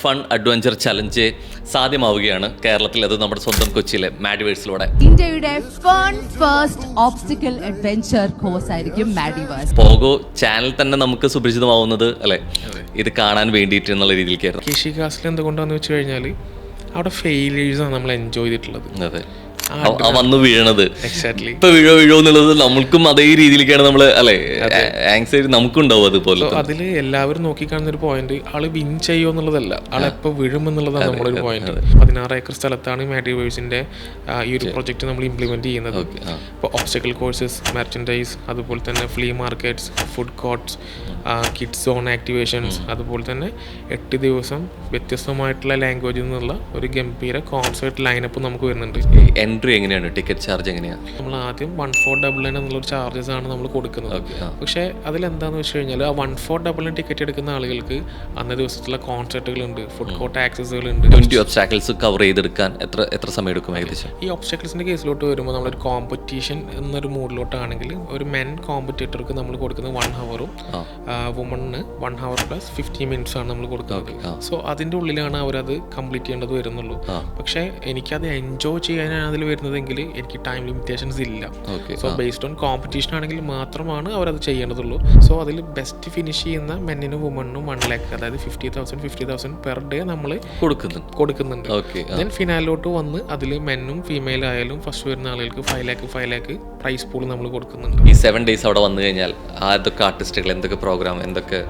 Fun adventure challenge സാധ്യമാവുകയാണ് കേരളത്തിൽ. അത് നമ്മുടെ സ്വന്തം കൊച്ചിയിലെ മാഡിവേഴ്സിലൂടെ. ഇന്ത്യയുടെ ഫൺ ഫസ്റ്റ് ഓബ്സ്റ്റിക്കൽ അഡ്വഞ്ചർ കോഴ്സ് ആയിരിക്കും മാഡിവേഴ്സ്. പോഗോ ചാനൽ തന്നെ നമുക്ക് സുപരിചിതമാവുന്നത് അല്ലെ ഇത് കാണാൻ വേണ്ടിയിട്ട് എന്നുള്ള രീതിയിലേക്കായിരുന്നു. കേശി കാസിൽ എന്തുകൊണ്ടാന്ന് വെച്ച് കഴിഞ്ഞാൽ അവിടെ ഫെയിലിയേഴ്സാണ് നമ്മൾ എൻജോയ് ചെയ്തിട്ടുള്ളത്. അതെ, വന്നു വീഴണത് എക്സാക്ട്ലി ഇപ്പൊ വീഴോ എന്നുള്ളത് നമ്മൾക്കും അതേ രീതിയിലേക്കാണ് നമ്മൾ അല്ലെ ആങ്സൈറ്റി നമുക്കും ഉണ്ടാവും. അതുപോലെ അതിൽ എല്ലാവരും നോക്കിക്കാണുന്ന ഒരു പോയിന്റ് ആള് വിൻ ചെയ്യോ എന്നുള്ളതല്ല, ആളെ എപ്പോൾ വീഴുമെന്നുള്ളതാണ് നമ്മുടെ ഒരു പോയിന്റ്. 16 ഏക്കർ സ്ഥലത്താണ് മാഡിവേഴ്സിന്റെ ഈ ഒരു പ്രൊജക്ട് നമ്മൾ ഇംപ്ലിമെന്റ് ചെയ്യുന്നത്. ഇപ്പോൾ ഒബ്സ്റ്റക്കിൾ കോഴ്സസ്, മെർച്ചൻഡൈസ്, അതുപോലെ തന്നെ flea markets, food കോർട്ട്സ്, kids zone activations, അതുപോലെ തന്നെ 8 ദിവസം വ്യത്യസ്തമായിട്ടുള്ള ലാംഗ്വേജിൽ നിന്നുള്ള ഒരു ഗംഭീര കോൺസേർട്ട് ലൈനപ്പ് നമുക്ക് വരുന്നുണ്ട്. എൻട്രി എങ്ങനെയാണ്? ടിക്കറ്റ് ചാർജ് എങ്ങനെയാണ്? നമ്മൾ ആദ്യം 1499 എന്നുള്ളൊരു ചാർജസ് ആണ് നമ്മൾ കൊടുക്കുന്നത്. പക്ഷേ അതിലെന്താണെന്ന് വെച്ച് കഴിഞ്ഞാൽ ആ 1499 ടിക്കറ്റ് എടുക്കുന്ന ആളുകൾക്ക് അന്നേ ദിവസത്തുള്ള കോൺസെർട്ടുകളുണ്ട്, ഫുഡ് കോർട്ട് ആക്സസുകളുണ്ട്. 20 ഒബ്സ്റ്റാക്കിൾസ് കവർ ചെയ്തെടുക്കാൻ എത്ര സമയം എടുക്കും ഏകദേശം? ഈ ഒബ്സ്റ്റാക്കിൾസിന്റെ കേസിലോട്ട് വരുമ്പോൾ നമ്മളൊരു കോമ്പറ്റീഷൻ എന്നൊരു മൂഡിലോട്ടാണെങ്കിൽ ഒരു മെൻ കോമ്പറ്റേറ്റർക്ക് നമ്മൾ കൊടുക്കുന്നത് 1 ഹവറും വുമണിന് 1 ഹവർ പ്ലസ് 50 മിനിറ്റ്സ് ആണ് നമ്മൾ കൊടുക്കുന്നത്. സോ അതിൻ്റെ ഉള്ളിലാണ് അവരത് കംപ്ലീറ്റ് ചെയ്യേണ്ടത് വരുന്നുള്ളൂ. പക്ഷേ എനിക്കത് എൻജോയ് ചെയ്യാനാണ് അതിൽ വരുന്നതെങ്കിൽ എനിക്ക് ടൈം ലിമിറ്റേഷൻസ് ഇല്ല. സോ ബേസ്ഡ് ഓൺ കോമ്പറ്റീഷൻ ആണെങ്കിൽ മാത്രമാണ് അവരത് ചെയ്യേണ്ടതുള്ളൂ. സോ അതിൽ ബെസ്റ്റ് ഫിനിഷ് ചെയ്യുന്ന മെന്നിനും വുമണിനും 1 ലാക്ക്, അതായത് 50,000 പെർ ഡേ നമ്മൾ കൊടുക്കുന്നുണ്ട്. ദെൻ ഫിനാലിലോട്ട് വന്ന് അതിൽ മെന്നും ഫീമെയിൽ ആയാലും ഫസ്റ്റ് വരുന്ന ആളുകൾക്ക് 5 ലാക്ക് പ്രൈസ് പൂൾ നമ്മൾ കൊടുക്കുന്നുണ്ട്. ഈ 7 days അവിടെ വന്നു കഴിഞ്ഞാൽ അതൊക്കെ ആർട്ടിസ്റ്റുകൾ എന്തൊക്കെ പ്രോഗ്രാം, എന്തൊക്കെ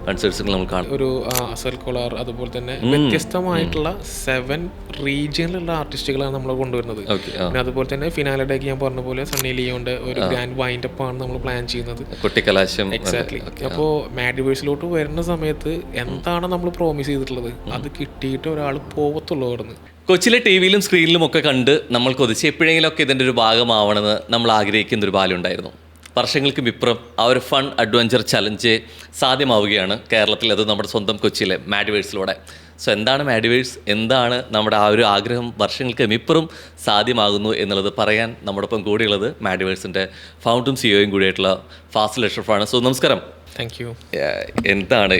കൺസേർട്സുകൾ നമ്മൾ കാണും? ഒരു അസൽ കൊളാർ, അതുപോലെ തന്നെ വ്യത്യസ്തമായിട്ടുള്ള 7 റീജിയനിലുള്ള ആർട്ടിസ്റ്റുകളാണ് നമ്മൾ കൊണ്ടുവരുന്നത്. പിന്നെ അതുപോലെ തന്നെ ഫിനാലിഡേക്ക് ഞാൻ പറഞ്ഞ പോലെ സണ്ണി ലിയോന്റെ ഒരു ഗ്രാൻഡ് വൈൻഡ് അപ്പ് ആണ് നമ്മൾ പ്ലാൻ ചെയ്യുന്നത്. കുട്ടിക്കലാശം. എക്സാക്ട്ലി. അപ്പോൾ മാഡിവേഴ്സിലോട്ട് വരുന്ന സമയത്ത് എന്താണ് നമ്മൾ പ്രോമിസ് ചെയ്തിട്ടുള്ളത് അത് കിട്ടിയിട്ട് ഒരാൾ പോവത്തുള്ളൂ അവിടുന്ന്. കൊച്ചിയിലെ ടിവിയിലും സ്ക്രീനിലും ഒക്കെ കണ്ട് നമ്മൾ കൊതിച്ച് എപ്പോഴെങ്കിലുമൊക്കെ ഇതിൻ്റെ ഒരു ഭാഗമാവണമെന്ന് നമ്മൾ ആഗ്രഹിക്കുന്ന ഒരു ബാല്യമുണ്ടായിരുന്നു. വർഷങ്ങൾക്കും ഇപ്പുറം ആ ഒരു ഫൺ അഡ്വഞ്ചർ ചലഞ്ച് സാധ്യമാവുകയാണ് കേരളത്തിൽ. അത് നമ്മുടെ സ്വന്തം കൊച്ചിയിലെ മാഡിവേഴ്സിലൂടെ. സോ എന്താണ് മാഡിവേഴ്സ്, എന്താണ് നമ്മുടെ ആ ഒരു ആഗ്രഹം വർഷങ്ങൾക്കും ഇപ്പുറം സാധ്യമാകുന്നു എന്നുള്ളത് പറയാൻ നമ്മോടൊപ്പം കൂടിയുള്ളത് മാഡിവേഴ്സിൻ്റെ ഫൗണ്ടറും സിഇഒയും കൂടിയായിട്ടുള്ള ഫാസിൽ അഷ്റഫാണ്. സോ നമസ്കാരം. Thank you. എന്താണ്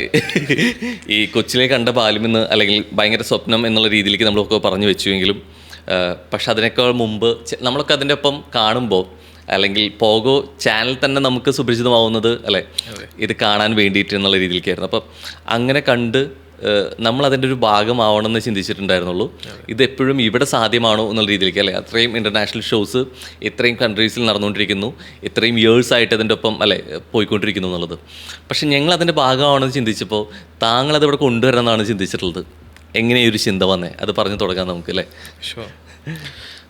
ഈ കൊച്ചിലെ കണ്ട ബാല്യമെന്ന് അല്ലെങ്കിൽ ഭയങ്കര സ്വപ്നം എന്നുള്ള രീതിയിലേക്ക് നമ്മളൊക്കെ പറഞ്ഞു വെച്ചുവെങ്കിലും പക്ഷെ അതിനേക്കാൾ മുമ്പ് നമ്മളൊക്കെ അതിൻ്റെ ഒപ്പം കാണുമ്പോൾ അല്ലെങ്കിൽ പോഗോ ചാനൽ തന്നെ നമുക്ക് സുപരിചിതമാവുന്നത് അല്ലെ ഇത് കാണാൻ വേണ്ടിയിട്ട് എന്നുള്ള രീതിയിലേക്കായിരുന്നു. അപ്പം അങ്ങനെ കണ്ട് നമ്മൾ അതിൻ്റെ ഒരു ഭാഗമാവണമെന്ന് ചിന്തിച്ചിട്ടുണ്ടായിരുന്നുള്ളൂ. ഇത് എപ്പോഴും ഇവിടെ സാധ്യമാണോ എന്നുള്ള രീതിയിലേക്ക് അല്ലേ? അത്രയും ഇൻ്റർനാഷണൽ ഷോസ് ഇത്രയും കൺട്രീസിൽ നടന്നുകൊണ്ടിരിക്കുന്നു, ഇത്രയും ഇയേഴ്സായിട്ട് അതിൻ്റെ ഒപ്പം അല്ലേ പോയിക്കൊണ്ടിരിക്കുന്നു എന്നുള്ളത്. പക്ഷെ ഞങ്ങൾ അതിൻ്റെ ഭാഗമാണെന്ന് ചിന്തിച്ചപ്പോൾ താങ്കളത് ഇവിടെ കൊണ്ടുവരണമെന്നാണ് ചിന്തിച്ചിട്ടുള്ളത്. എങ്ങനെയൊരു ചിന്ത വന്നേ അത് പറഞ്ഞു തുടങ്ങാം നമുക്ക് അല്ലേ? ഷുവർ.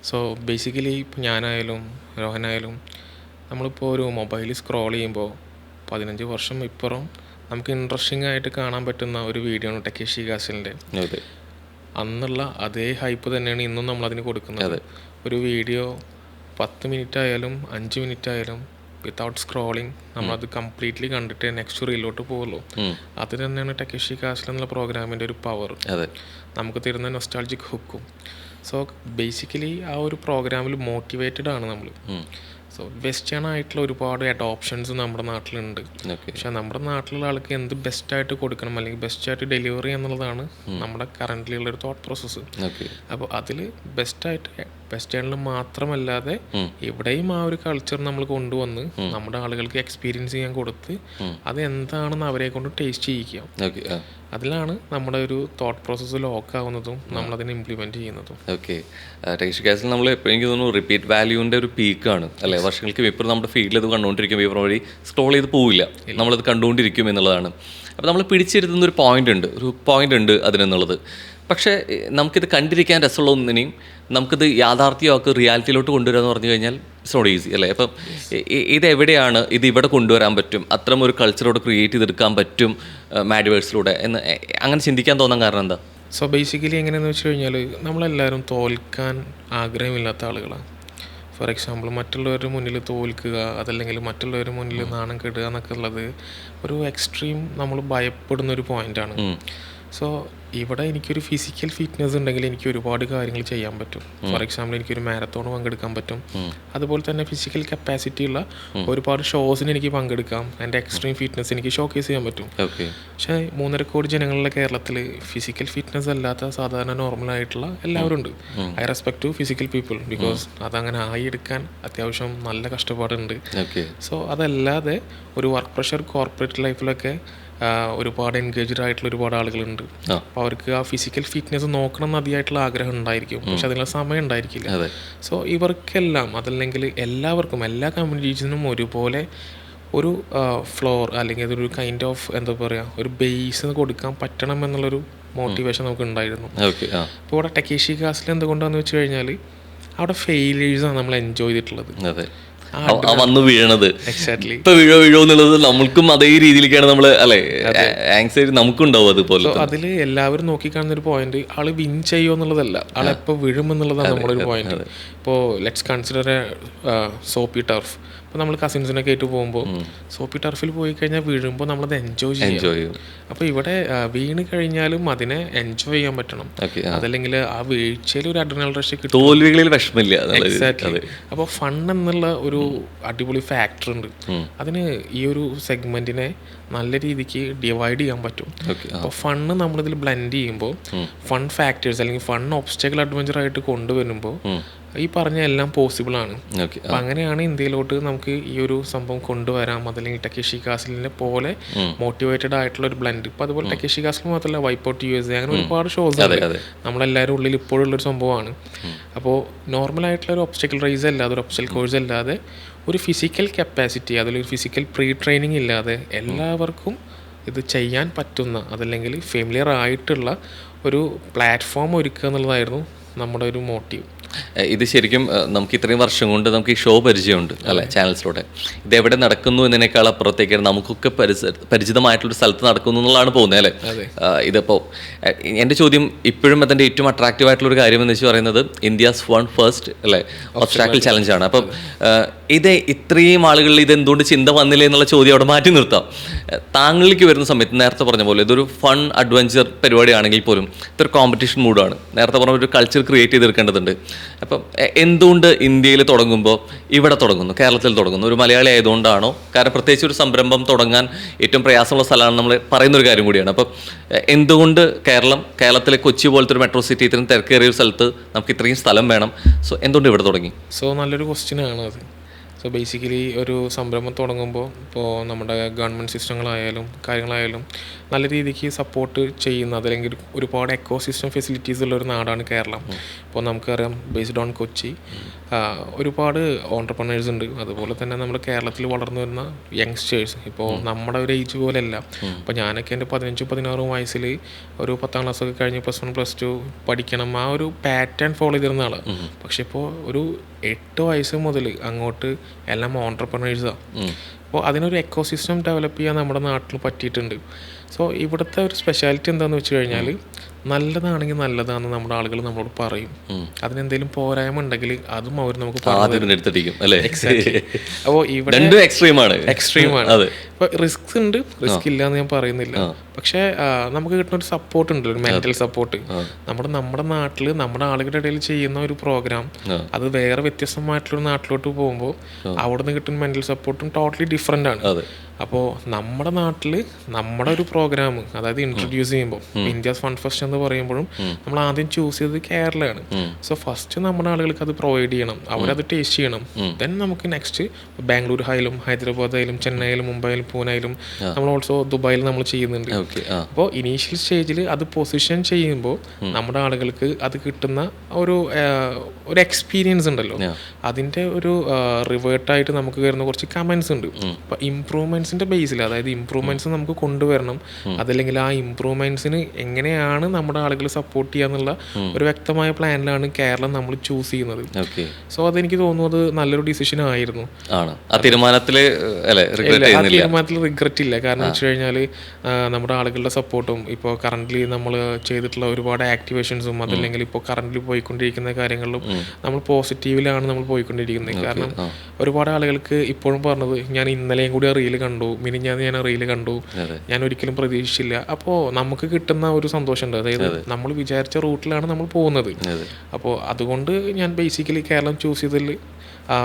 സോ ബേസിക്കലി ഇപ്പോൾ ഞാനായാലും രോഹനായാലും നമ്മളിപ്പോൾ ഒരു മൊബൈൽ സ്ക്രോൾ ചെയ്യുമ്പോൾ 15 വർഷം ഇപ്പുറം നമുക്ക് ഇൻട്രസ്റ്റിംഗ് ആയിട്ട് കാണാൻ പറ്റുന്ന ഒരു വീഡിയോ ആണ് ടക്കേഷി കാസിലിൻ്റെ. അന്നുള്ള അതേ ഹൈപ്പ് തന്നെയാണ് ഇന്നും നമ്മളതിന് കൊടുക്കുന്നത്. ഒരു വീഡിയോ 10 മിനിറ്റ് ആയാലും 5 മിനിറ്റ് ആയാലും വിത്തൗട്ട് സ്ക്രോളിങ് നമ്മളത് കംപ്ലീറ്റ്ലി കണ്ടിട്ട് നെക്സ്റ്റ് റീലോട്ട് പോകുള്ളൂ. അത് തന്നെയാണ് ടക്കേഷി കാസിൽ എന്നുള്ള പ്രോഗ്രാമിൻ്റെ ഒരു പവർ, നമുക്ക് തരുന്ന നൊസ്റ്റാൾജിക് ഹുക്കും. സോ ബേസിക്കലി ആ ഒരു പ്രോഗ്രാമിൽ മോട്ടിവേറ്റഡ് ആണ് നമ്മൾ. സോ വെസ്റ്റേൺ ആയിട്ടുള്ള ഒരുപാട് അഡോപ്ഷൻസ് നമ്മുടെ നാട്ടിലുണ്ട്. പക്ഷെ നമ്മുടെ നാട്ടിലുള്ള ആൾക്ക് എന്ത് ബെസ്റ്റായിട്ട് കൊടുക്കണം അല്ലെങ്കിൽ ബെസ്റ്റായിട്ട് ഡെലിവറി എന്നുള്ളതാണ് നമ്മുടെ കറൻ്റ്ലി ഉള്ളൊരു തോട്ട് പ്രോസസ്സ്. അപ്പോൾ അതിൽ ബെസ്റ്റായിട്ട് വെസ്റ്റേണിൽ മാത്രമല്ലാതെ ഇവിടെയും ആ ഒരു കൾച്ചർ നമ്മൾ കൊണ്ടുവന്ന് നമ്മുടെ ആളുകൾക്ക് എക്സ്പീരിയൻസ് ചെയ്യാൻ കൊടുത്ത് അത് എന്താണെന്ന് അവരെ കൊണ്ട് ടേസ്റ്റ് ചെയ്യിക്കുക. അതിലാണ് നമ്മുടെ ഒരു തോട്ട് പ്രോസസ്സ് ലോക്ക് ആവുന്നതും നമ്മളതിനെ ഇംപ്ലിമെന്റ് ചെയ്യുന്നതും. ഓക്കെ, ടേസ്റ്റ് ഗ്യാസിൽ നമ്മൾ എപ്പോഴും എനിക്ക് തോന്നുന്നു റിപ്പീറ്റ് വാല്യൂവിൻ്റെ ഒരു പീക്കാണ് അല്ലേ? വർഷങ്ങൾക്ക് ഇപ്പോഴും നമ്മുടെ ഫീൽഡിൽ ഇത് കണ്ടുകൊണ്ടിരിക്കും, ഇവർ വഴി സ്ക്രോൾ ചെയ്ത് പോവില്ല, നമ്മളത് കണ്ടുകൊണ്ടിരിക്കും എന്നുള്ളതാണ്. അപ്പോൾ നമ്മൾ പിടിച്ചിരുത്തുന്ന ഒരു പോയിന്റ് ഉണ്ട് അതിനെന്നുള്ളത്. പക്ഷേ നമുക്കിത് കണ്ടിരിക്കാൻ രസമുള്ള ഒന്നിനെയും നമുക്കിത് യാഥാർത്ഥ്യമാക്കി റിയാലിറ്റിയിലോട്ട് കൊണ്ടുവരിക എന്ന് പറഞ്ഞു കഴിഞ്ഞാൽ ഇറ്റ്സ് നോട്ട് ഈസി അല്ലേ? അപ്പം ഇതെവിടെയാണ് ഇത് ഇവിടെ കൊണ്ടുവരാൻ പറ്റും, അത്തരം ഒരു കൾച്ചറോട് ക്രിയേറ്റ് ചെയ്തെടുക്കാൻ പറ്റും മാഡിവേഴ്സിലൂടെ എന്ന് അങ്ങനെ ചിന്തിക്കാൻ തോന്നാൻ കാരണം എന്താ? സോ ബേസിക്കലി എങ്ങനെയാണെന്ന് വെച്ച് കഴിഞ്ഞാൽ നമ്മളെല്ലാവരും തോൽക്കാൻ ആഗ്രഹമില്ലാത്ത ആളുകളാണ്. ഫോർ എക്സാമ്പിൾ മറ്റുള്ളവരുടെ മുന്നിൽ തോൽക്കുക, അതല്ലെങ്കിൽ മറ്റുള്ളവരുടെ മുന്നിൽ നാണം കെടുക എന്നൊക്കെ ഉള്ളത് ഒരു എക്സ്ട്രീം നമ്മൾ ഭയപ്പെടുന്ന ഒരു പോയിൻ്റാണ്. സോ ഇവിടെ എനിക്കൊരു ഫിസിക്കൽ ഫിറ്റ്നസ് ഉണ്ടെങ്കിൽ എനിക്ക് ഒരുപാട് കാര്യങ്ങൾ ചെയ്യാൻ പറ്റും. ഫോർ എക്സാമ്പിൾ എനിക്കൊരു മാരത്തോൺ പങ്കെടുക്കാൻ പറ്റും. അതുപോലെ തന്നെ ഫിസിക്കൽ കപ്പാസിറ്റി ഉള്ള ഒരുപാട് ഷോസിന് എനിക്ക് പങ്കെടുക്കാം. എൻ്റെ എക്സ്ട്രീം ഫിറ്റ്നസ് എനിക്ക് ഷോക്കേസ് ചെയ്യാൻ പറ്റും. പക്ഷേ 3.5 കോടി ജനങ്ങളുടെ കേരളത്തിൽ ഫിസിക്കൽ ഫിറ്റ്നസ് അല്ലാത്ത സാധാരണ നോർമലായിട്ടുള്ള എല്ലാവരും ഉണ്ട്. I respect to physical people because അതങ്ങനെ ആയി എടുക്കാൻ അത്യാവശ്യം നല്ല കഷ്ടപ്പാടുണ്ട്. സോ അതല്ലാതെ ഒരു വർക്ക് പ്രഷർ കോർപ്പറേറ്റ് ലൈഫിലൊക്കെ ഒരുപാട് എൻഗേജ്ഡ് ആയിട്ടുള്ള ഒരുപാട് ആളുകളുണ്ട്. അപ്പോൾ അവർക്ക് ആ ഫിസിക്കൽ ഫിറ്റ്നസ് നോക്കണം എന്ന് അതിയായിട്ടുള്ള ആഗ്രഹം ഉണ്ടായിരിക്കും, പക്ഷെ അതിനുള്ള സമയം ഉണ്ടായിരിക്കില്ല. സോ ഇവർക്കെല്ലാം അതല്ലെങ്കിൽ എല്ലാവർക്കും എല്ലാ കമ്മ്യൂണിറ്റീസിനും ഒരുപോലെ ഒരു ഫ്ലോർ അല്ലെങ്കിൽ അതൊരു കൈൻഡ് ഓഫ് എന്താ പറയുക ഒരു ബേസ് കൊടുക്കാൻ പറ്റണം എന്നുള്ളൊരു മോട്ടിവേഷൻ നമുക്ക് ഉണ്ടായിരുന്നു. അപ്പോൾ ഇവിടെ ടക്കേഷി കാസിൽ എന്തുകൊണ്ടാണെന്ന് വെച്ച് കഴിഞ്ഞാൽ അവിടെ ഫെയിലിയേഴ്സാണ് നമ്മൾ എൻജോയ് ചെയ്തിട്ടുള്ളത്. വന്ന് വീഴണത് എക്സാക്ട്ലി ഇപ്പൊ വീഴോ എന്നുള്ളത് നമ്മൾക്കും അതേ രീതിയിലേക്കാണ് നമ്മൾ അല്ലെ ആങ്സൈറ്റി നമുക്കുണ്ടാവും. അതുപോലെ അതിൽ എല്ലാവരും നോക്കിക്കാണുന്ന ഒരു പോയിന്റ് ആള് വിൻ ചെയ്യുമോ എന്നുള്ളതല്ല, ആളെപ്പോൾ വീഴും എന്നുള്ളതാണ് നമ്മുടെ ഒരു പോയിന്റ്. ഇപ്പോൾ ലെറ്റ്സ് കൺസിഡർ സോപ്പി ടർഫ്. ഇപ്പോൾ നമ്മൾ കസിൻസിനൊക്കെ ആയിട്ട് പോകുമ്പോൾ സോപ്പി ടർഫിൽ പോയി കഴിഞ്ഞാൽ വീഴുമ്പോൾ നമ്മളത് എൻജോയ് ചെയ്യും. അപ്പോൾ ഇവിടെ വീണ് കഴിഞ്ഞാലും അതിനെ എൻജോയ് ചെയ്യാൻ പറ്റണം. അതല്ലെങ്കിൽ ആ വീഴ്ചയിൽ ഒരു അഡ്രിനൽ റഷ് കിട്ടും, തോൽവികളിൽ വിഷമില്ല. എക്സാക്ട്ലി. അപ്പോൾ ഫൺ എന്നുള്ള ഒരു അടിപൊളി ഫാക്ടർ ഉണ്ട്. അതിന് ഈ ഒരു സെഗ്മെന്റിനെ നല്ല രീതിക്ക് ഡിവൈഡ് ചെയ്യാൻ പറ്റും. അപ്പോൾ ഫണ്ണ് നമ്മളിതിൽ ബ്ലെൻഡ് ചെയ്യുമ്പോൾ ഫൺ ഫാക്ടേഴ്സ് അല്ലെങ്കിൽ ഫൺ ഒബ്സ്റ്റക്കിൾ അഡ്വഞ്ചർ ആയിട്ട് കൊണ്ടുവരുമ്പോൾ ഈ പറഞ്ഞ എല്ലാം പോസിബിൾ ആണ്. അപ്പം അങ്ങനെയാണ് ഇന്ത്യയിലോട്ട് നമുക്ക് ഈ ഒരു സംഭവം കൊണ്ടുവരാം. അതല്ലെങ്കിൽ ടക്കേഷി കാസിലിനെ പോലെ മോട്ടിവേറ്റഡ് ആയിട്ടുള്ള ഒരു ബ്ലെൻഡ്. ഇപ്പം അതുപോലെ ടക്കേഷി കാസിൽ മാത്രമല്ല വൈപ്പ് ഔട്ട് USA അങ്ങനെ ഒരുപാട് ഷോസ് ഉണ്ട് നമ്മളെല്ലാവരും ഉള്ളിൽ ഇപ്പോഴുള്ളൊരു സംഭവമാണ്. അപ്പോൾ നോർമലായിട്ടുള്ള ഒരു ഒബ്സ്റ്റക്കിൾ റേസ് അല്ലാതെ ഒരു ഒബ്സ്റ്റക്കിൾ കോഴ്സ് അല്ലാതെ ഒരു ഫിസിക്കൽ കപ്പാസിറ്റി അതിലൊരു ഫിസിക്കൽ പ്രീ ട്രെയിനിങ് ഇല്ലാതെ എല്ലാവർക്കും ഇത് ചെയ്യാൻ പറ്റുന്ന അതല്ലെങ്കിൽ ഫെമിലിയർ ആയിട്ടുള്ള ഒരു പ്ലാറ്റ്ഫോം ഒരുക്കുക എന്നുള്ളതായിരുന്നു നമ്മുടെ ഒരു മോട്ടീവ്. ഇത് ശരിക്കും നമുക്ക് ഇത്രയും വർഷം കൊണ്ട് നമുക്ക് ഈ ഷോ പരിചയമുണ്ട് അല്ലെ ചാനൽസിലൂടെ. ഇതെവിടെ നടക്കുന്നു എന്നതിനേക്കാൾ അപ്പുറത്തേക്കാണ് നമുക്കൊക്കെ പരിചിതമായിട്ടുള്ളൊരു സ്ഥലത്ത് നടക്കുന്നു എന്നുള്ളതാണ് പോകുന്നത് അല്ലേ. ഇതിപ്പോൾ എൻ്റെ ചോദ്യം ഇപ്പോഴും അതിൻ്റെ ഏറ്റവും അട്രാക്റ്റീവ് ആയിട്ടുള്ളൊരു കാര്യം എന്ന് വെച്ച് പറയുന്നത് ഇന്ത്യാസ് ഫസ്റ്റ് അല്ലേ ഒബ്സ്റ്റാക്കിൾ ചലഞ്ചാണ്. അപ്പം ഇത് ഇത്രയും ആളുകളിൽ ഇതെന്തുകൊണ്ട് ചിന്ത വന്നില്ല എന്നുള്ള ചോദ്യം അവിടെ മാറ്റി നിർത്താം. താങ്കളിലേക്ക് വരുന്ന സമയത്ത് നേരത്തെ പറഞ്ഞ പോലെ ഇതൊരു ഫൺ അഡ്വഞ്ചർ പരിപാടിയാണെങ്കിൽ പോലും ഇതൊരു കോമ്പറ്റീഷൻ മൂഡാണ്. നേരത്തെ പറഞ്ഞ ഒരു കൾച്ചർ ക്രിയേറ്റ് ചെയ്തെടുക്കേണ്ടതുണ്ട്. അപ്പം എന്തുകൊണ്ട് ഇന്ത്യയിൽ തുടങ്ങുമ്പോൾ ഇവിടെ തുടങ്ങുന്നു, കേരളത്തിൽ തുടങ്ങുന്നു? ഒരു മലയാളി ആയതുകൊണ്ടാണോ? കാരണം പ്രത്യേകിച്ച് ഒരു സംരംഭം തുടങ്ങാൻ ഏറ്റവും പ്രയാസമുള്ള സ്ഥലമാണ് നമ്മൾ പറയുന്നൊരു കാര്യം കൂടിയാണ്. അപ്പം എന്തുകൊണ്ട് കേരളത്തിലെ കൊച്ചി പോലത്തെ ഒരു മെട്രോ സിറ്റി ഇത്രയും തിരക്കേറിയ ഒരു സ്ഥലത്ത് നമുക്ക് ഇത്രയും സ്ഥലം വേണം? സോ എന്തുകൊണ്ട് ഇവിടെ തുടങ്ങി? സോ നല്ലൊരു ക്വസ്റ്റ്യനാണ് അത്. സോ ബേസിക്കലി ഒരു സംരംഭം തുടങ്ങുമ്പോൾ ഇപ്പോൾ നമ്മുടെ ഗവൺമെൻറ് സിസ്റ്റങ്ങളായാലും കാര്യങ്ങളായാലും നല്ല രീതിക്ക് സപ്പോർട്ട് ചെയ്യുന്ന അതല്ലെങ്കിൽ ഒരുപാട് എക്കോ സിസ്റ്റം ഫെസിലിറ്റീസ് ഉള്ളൊരു നാടാണ് കേരളം. ഇപ്പോൾ നമുക്കറിയാം ബേസ്ഡ് ഓൺ കൊച്ചി ഒരുപാട് ഓൺട്രപ്രണേഴ്സ് ഉണ്ട്. അതുപോലെ തന്നെ നമ്മുടെ കേരളത്തിൽ വളർന്നു വരുന്ന യങ്സ്റ്റേഴ്സ് ഇപ്പോൾ നമ്മുടെ ഒരു ഏജ് പോലെയല്ല. ഇപ്പോൾ ഞാനൊക്കെ എൻ്റെ 15-16 വയസ്സിൽ ഒരു 10ാം ക്ലാസ്സൊക്കെ കഴിഞ്ഞ് +1 +2 പഠിക്കണം ആ ഒരു പാറ്റേൺ ഫോളോ ചെയ്തിരുന്ന ആളാണ്. പക്ഷെ ഇപ്പോൾ ഒരു 8 വയസ്സ് മുതൽ അങ്ങോട്ട് എല്ലാം ഓൺട്രപ്രണേഴ്സാണ്. അപ്പോൾ അതിനൊരു എക്കോ സിസ്റ്റം ഡെവലപ്പ് ചെയ്യാൻ നമ്മുടെ നാട്ടിൽ പറ്റിയിട്ടുണ്ട്. സോ ഇവിടുത്തെ ഒരു സ്പെഷ്യാലിറ്റി എന്താണെന്ന് വെച്ച് കഴിഞ്ഞാൽ നല്ലതാണെങ്കിൽ നല്ലതാണെന്ന് നമ്മുടെ ആളുകൾ നമ്മളോട് പറയും. അതിനെന്തെങ്കിലും പോരായ്മ ഉണ്ടെങ്കിൽ അതും അവർ നമുക്ക് അപ്പോൾ ഇവിടെ എക്സ്ട്രീമാണ്. ഇപ്പോൾ റിസ്ക് ഉണ്ട്, റിസ്ക് ഇല്ല എന്ന് ഞാൻ പറയുന്നില്ല. പക്ഷേ നമുക്ക് കിട്ടുന്ന ഒരു സപ്പോർട്ട് ഉണ്ടല്ലോ, ഒരു മെന്റൽ സപ്പോർട്ട്. നമ്മുടെ നാട്ടിൽ നമ്മുടെ ആളുകളുടെ ഇടയിൽ ചെയ്യുന്ന ഒരു പ്രോഗ്രാം അത് വേറെ വ്യത്യസ്തമായിട്ടുള്ളൊരു നാട്ടിലോട്ട് പോകുമ്പോൾ അവിടെ നിന്ന് കിട്ടുന്ന മെന്റൽ സപ്പോർട്ടും ടോട്ടലി ഡിഫറെൻ്റ് ആണ്. അപ്പോൾ നമ്മുടെ നാട്ടിൽ നമ്മുടെ ഒരു പ്രോഗ്രാം അതായത് ഇൻട്രൊഡ്യൂസ് ചെയ്യുമ്പോൾ ഇന്ത്യാസ് ഫൺ ഫെസ്റ്റ് എന്ന് പറയുമ്പോഴും നമ്മൾ ആദ്യം ചൂസ് ചെയ്തത് കേരളയാണ്. സോ ഫസ്റ്റ് നമ്മുടെ ആളുകൾക്ക് അത് പ്രൊവൈഡ് ചെയ്യണം, അവരത് ടേസ്റ്റ് ചെയ്യണം. ദെൻ നമുക്ക് നെക്സ്റ്റ് ബാംഗ്ലൂർ ആയാലും ഹൈദരാബാദ് ആയാലും ചെന്നൈ ആയാലും മുംബൈ ആയാലും പൂനെ ആയാലും നമ്മൾ ഓൾസോ ദുബായിൽ നമ്മൾ ചെയ്യുന്നുണ്ട്. അപ്പോൾ ഇനീഷ്യൽ സ്റ്റേജിൽ അത് പൊസിഷൻ ചെയ്യുമ്പോൾ നമ്മുടെ ആളുകൾക്ക് അത് കിട്ടുന്ന ഒരു എക്സ്പീരിയൻസ് ഉണ്ടല്ലോ, അതിൻ്റെ ഒരു റിവേർട്ടായിട്ട് നമുക്ക് വരുന്ന കുറച്ച് കമൻസ് ഉണ്ട്. അപ്പോൾ ഇംപ്രൂവ്മെൻറ്റ്സിൻ്റെ ബേസിൽ അതായത് ഇംപ്രൂവ്മെൻറ്റ്സ് നമുക്ക് കൊണ്ടുവരണം, അതല്ലെങ്കിൽ ആ ഇംപ്രൂവ്മെൻറ്റ്സിന് എങ്ങനെയാണ് നമ്മുടെ ആളുകൾ സപ്പോർട്ട് ചെയ്യുക എന്നുള്ള ഒരു വ്യക്തമായ പ്ലാനിലാണ് കേരളം നമ്മൾ ചൂസ് ചെയ്യുന്നത്. സോ അതെനിക്ക് തോന്നുന്നത് നല്ലൊരു ഡിസിഷൻ ആയിരുന്നു. തീരുമാനത്തിൽ റിഗ്രറ്റ് ഇല്ല. കാരണം വെച്ച് കഴിഞ്ഞാൽ നമ്മുടെ ആളുകളുടെ സപ്പോർട്ടും ഇപ്പോൾ കറൻ്റ്ലി നമ്മൾ ചെയ്തിട്ടുള്ള ഒരുപാട് ആക്ടിവേഷൻസും അതല്ലെങ്കിൽ ഇപ്പോൾ കറൻ്റ്ലി പോയിക്കൊണ്ടിരിക്കുന്ന കാര്യങ്ങളിലും നമ്മൾ പോസിറ്റീവിലാണ് നമ്മൾ പോയിക്കൊണ്ടിരിക്കുന്നത്. കാരണം ഒരുപാട് ആളുകൾക്ക് ഇപ്പോഴും പറഞ്ഞത് ഞാൻ ഇന്നലെയും കൂടി ആ റീല് കണ്ടു കണ്ടു, മിനിഞ്ഞാന്ന് ഞാൻ റീല് കണ്ടു, ഞാൻ ഒരിക്കലും പ്രതീക്ഷിച്ചില്ല. അപ്പോൾ നമുക്ക് കിട്ടുന്ന ഒരു സന്തോഷമുണ്ട്. അതായത് നമ്മൾ വിചാരിച്ച റൂട്ടിലാണ് നമ്മൾ പോകുന്നത്. അപ്പോൾ അതുകൊണ്ട് ഞാൻ ബേസിക്കലി കേരളം ചൂസ് ചെയ്തതിൽ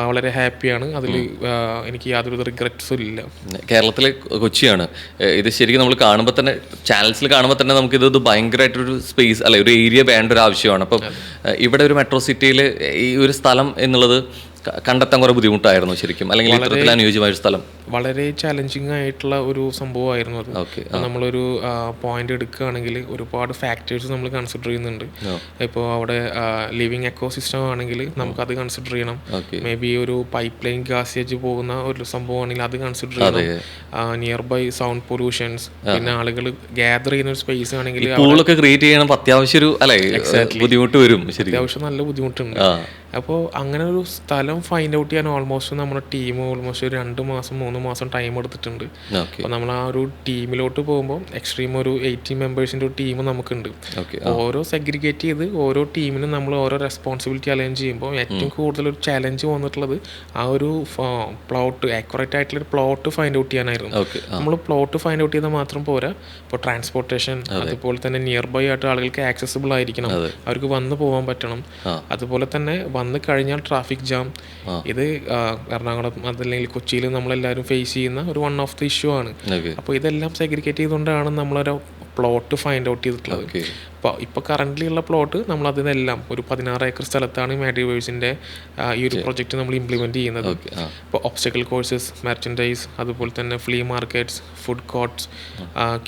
വളരെ ഹാപ്പിയാണ്. അതിൽ എനിക്ക് യാതൊരു റിഗ്രറ്റ്സും ഇല്ല. കേരളത്തിലെ കൊച്ചിയാണ് ഇത്. ശരിക്കും നമ്മൾ കാണുമ്പോൾ തന്നെ, ചാനൽസിൽ കാണുമ്പോൾ തന്നെ നമുക്കിത് ഭയങ്കരമായിട്ടൊരു സ്പേസ് അല്ലെ, ഒരു ഏരിയ വേണ്ട ഒരു ആവശ്യമാണ്. അപ്പം ഇവിടെ ഒരു മെട്രോ സിറ്റിയിൽ ഈ ഒരു സ്ഥലം എന്നുള്ളത് കണ്ടെത്താൻ കുറേ ബുദ്ധിമുട്ടായിരുന്നു ശരിക്കും, അല്ലെങ്കിൽ ഇത്തരത്തിൽ അനുയോജ്യമായ ഒരു സ്ഥലം? വളരെ ചാലഞ്ചിങ് ആയിട്ടുള്ള ഒരു സംഭവമായിരുന്നു അത്. നമ്മളൊരു പോയിന്റ് എടുക്കുകയാണെങ്കിൽ ഒരുപാട് ഫാക്ടേഴ്സ് നമ്മൾ കൺസിഡർ ചെയ്യുന്നുണ്ട്. ഇപ്പോൾ അവിടെ ലിവിങ് എക്കോസിസ്റ്റം ആണെങ്കിൽ നമുക്കത് കൺസിഡർ ചെയ്യണം. മേ ബി ഒരു പൈപ്പ് ലൈൻ ഗാസേജ് പോകുന്ന ഒരു സംഭവമാണെങ്കിൽ അത് കൺസിഡർ ചെയ്യണം. നിയർ ബൈ സൗണ്ട് പൊല്യൂഷൻസ്, പിന്നെ ആളുകൾ ഗ്യാദർ ചെയ്യുന്ന ഒരു സ്പേസ് ആണെങ്കിൽ പൂളൊക്കെ ക്രിയേറ്റ് ചെയ്യണം. അത്യാവശ്യം ഒരു ബുദ്ധിമുട്ട് വരും, അത്യാവശ്യം നല്ല ബുദ്ധിമുട്ടുണ്ട്. അപ്പോൾ അങ്ങനെ ഒരു സ്ഥലം ഫൈൻഡ് ഔട്ട് ചെയ്യാൻ ഓൾമോസ്റ്റ് നമ്മുടെ ടീം ഓൾമോസ്റ്റ് ഒരു 2 മാസം 3 മാസം ടൈം എടുത്തിട്ടുണ്ട്. അപ്പോൾ നമ്മൾ ആ ഒരു ടീമിലോട്ട് പോകുമ്പോൾ എക്സ്ട്രീം ഒരു 80 മെമ്പേഴ്സിൻ്റെ ഒരു ടീം നമുക്കുണ്ട്. ഓരോ സെഗ്രിഗേറ്റ് ചെയ്ത് ഓരോ ടീമിനും നമ്മൾ ഓരോ റെസ്പോൺസിബിലിറ്റി അലൈൻ ചെയ്യുമ്പോൾ ഏറ്റവും കൂടുതൽ ഒരു ചാലഞ്ച് വന്നിട്ടുള്ളത് ആ ഒരു പ്ലോട്ട്, ആക്യുറേറ്റ് ആയിട്ടുള്ളൊരു പ്ലോട്ട് ഫൈൻഡ് ഔട്ട് ചെയ്യാനായിരുന്നു. നമ്മൾ പ്ലോട്ട് ഫൈൻഡ് ഔട്ട് ചെയ്താൽ മാത്രം പോരാ, ഇപ്പോൾ ട്രാൻസ്പോർട്ടേഷൻ, അതുപോലെ തന്നെ നിയർ ബൈ ആയിട്ട് ആളുകൾക്ക് ആക്സസിബിൾ ആയിരിക്കണം, അവർക്ക് വന്ന് പോകാൻ പറ്റണം. അതുപോലെ തന്നെ വന്ന് കഴിഞ്ഞാൽ ട്രാഫിക് ജാം, ഇത് എറണാകുളം അതല്ലെങ്കിൽ കൊച്ചിയിൽ നമ്മളെല്ലാവരും ഫേസ് ചെയ്യുന്ന ഒരു വൺ ഓഫ് ദി ഇഷ്യൂ ആണ്. അപ്പോൾ ഇതെല്ലാം സെഗ്രിഗേറ്റ് ചെയ്തുകൊണ്ടാണ് നമ്മളൊരു പ്ലോട്ട് ഫൈൻഡ് ഔട്ട് ചെയ്തിട്ടുള്ളത്. ഇപ്പോൾ കറൻ്റ്ലി ഉള്ള പ്ലോട്ട് നമ്മൾ അതിനെല്ലാം ഒരു 16 ഏക്കർ സ്ഥലത്താണ് മാഡിവേഴ്സിൻ്റെ ഈ ഒരു പ്രൊജക്റ്റ് നമ്മൾ ഇംപ്ലിമെൻറ്റ് ചെയ്യുന്നത്. ഇപ്പോൾ ഒബ്സ്റ്റക്കിൾ കോഴ്സസ്, മെർച്ചൻഡൈസ്, അതുപോലെ തന്നെ flea markets, food കോർട്ട്സ്,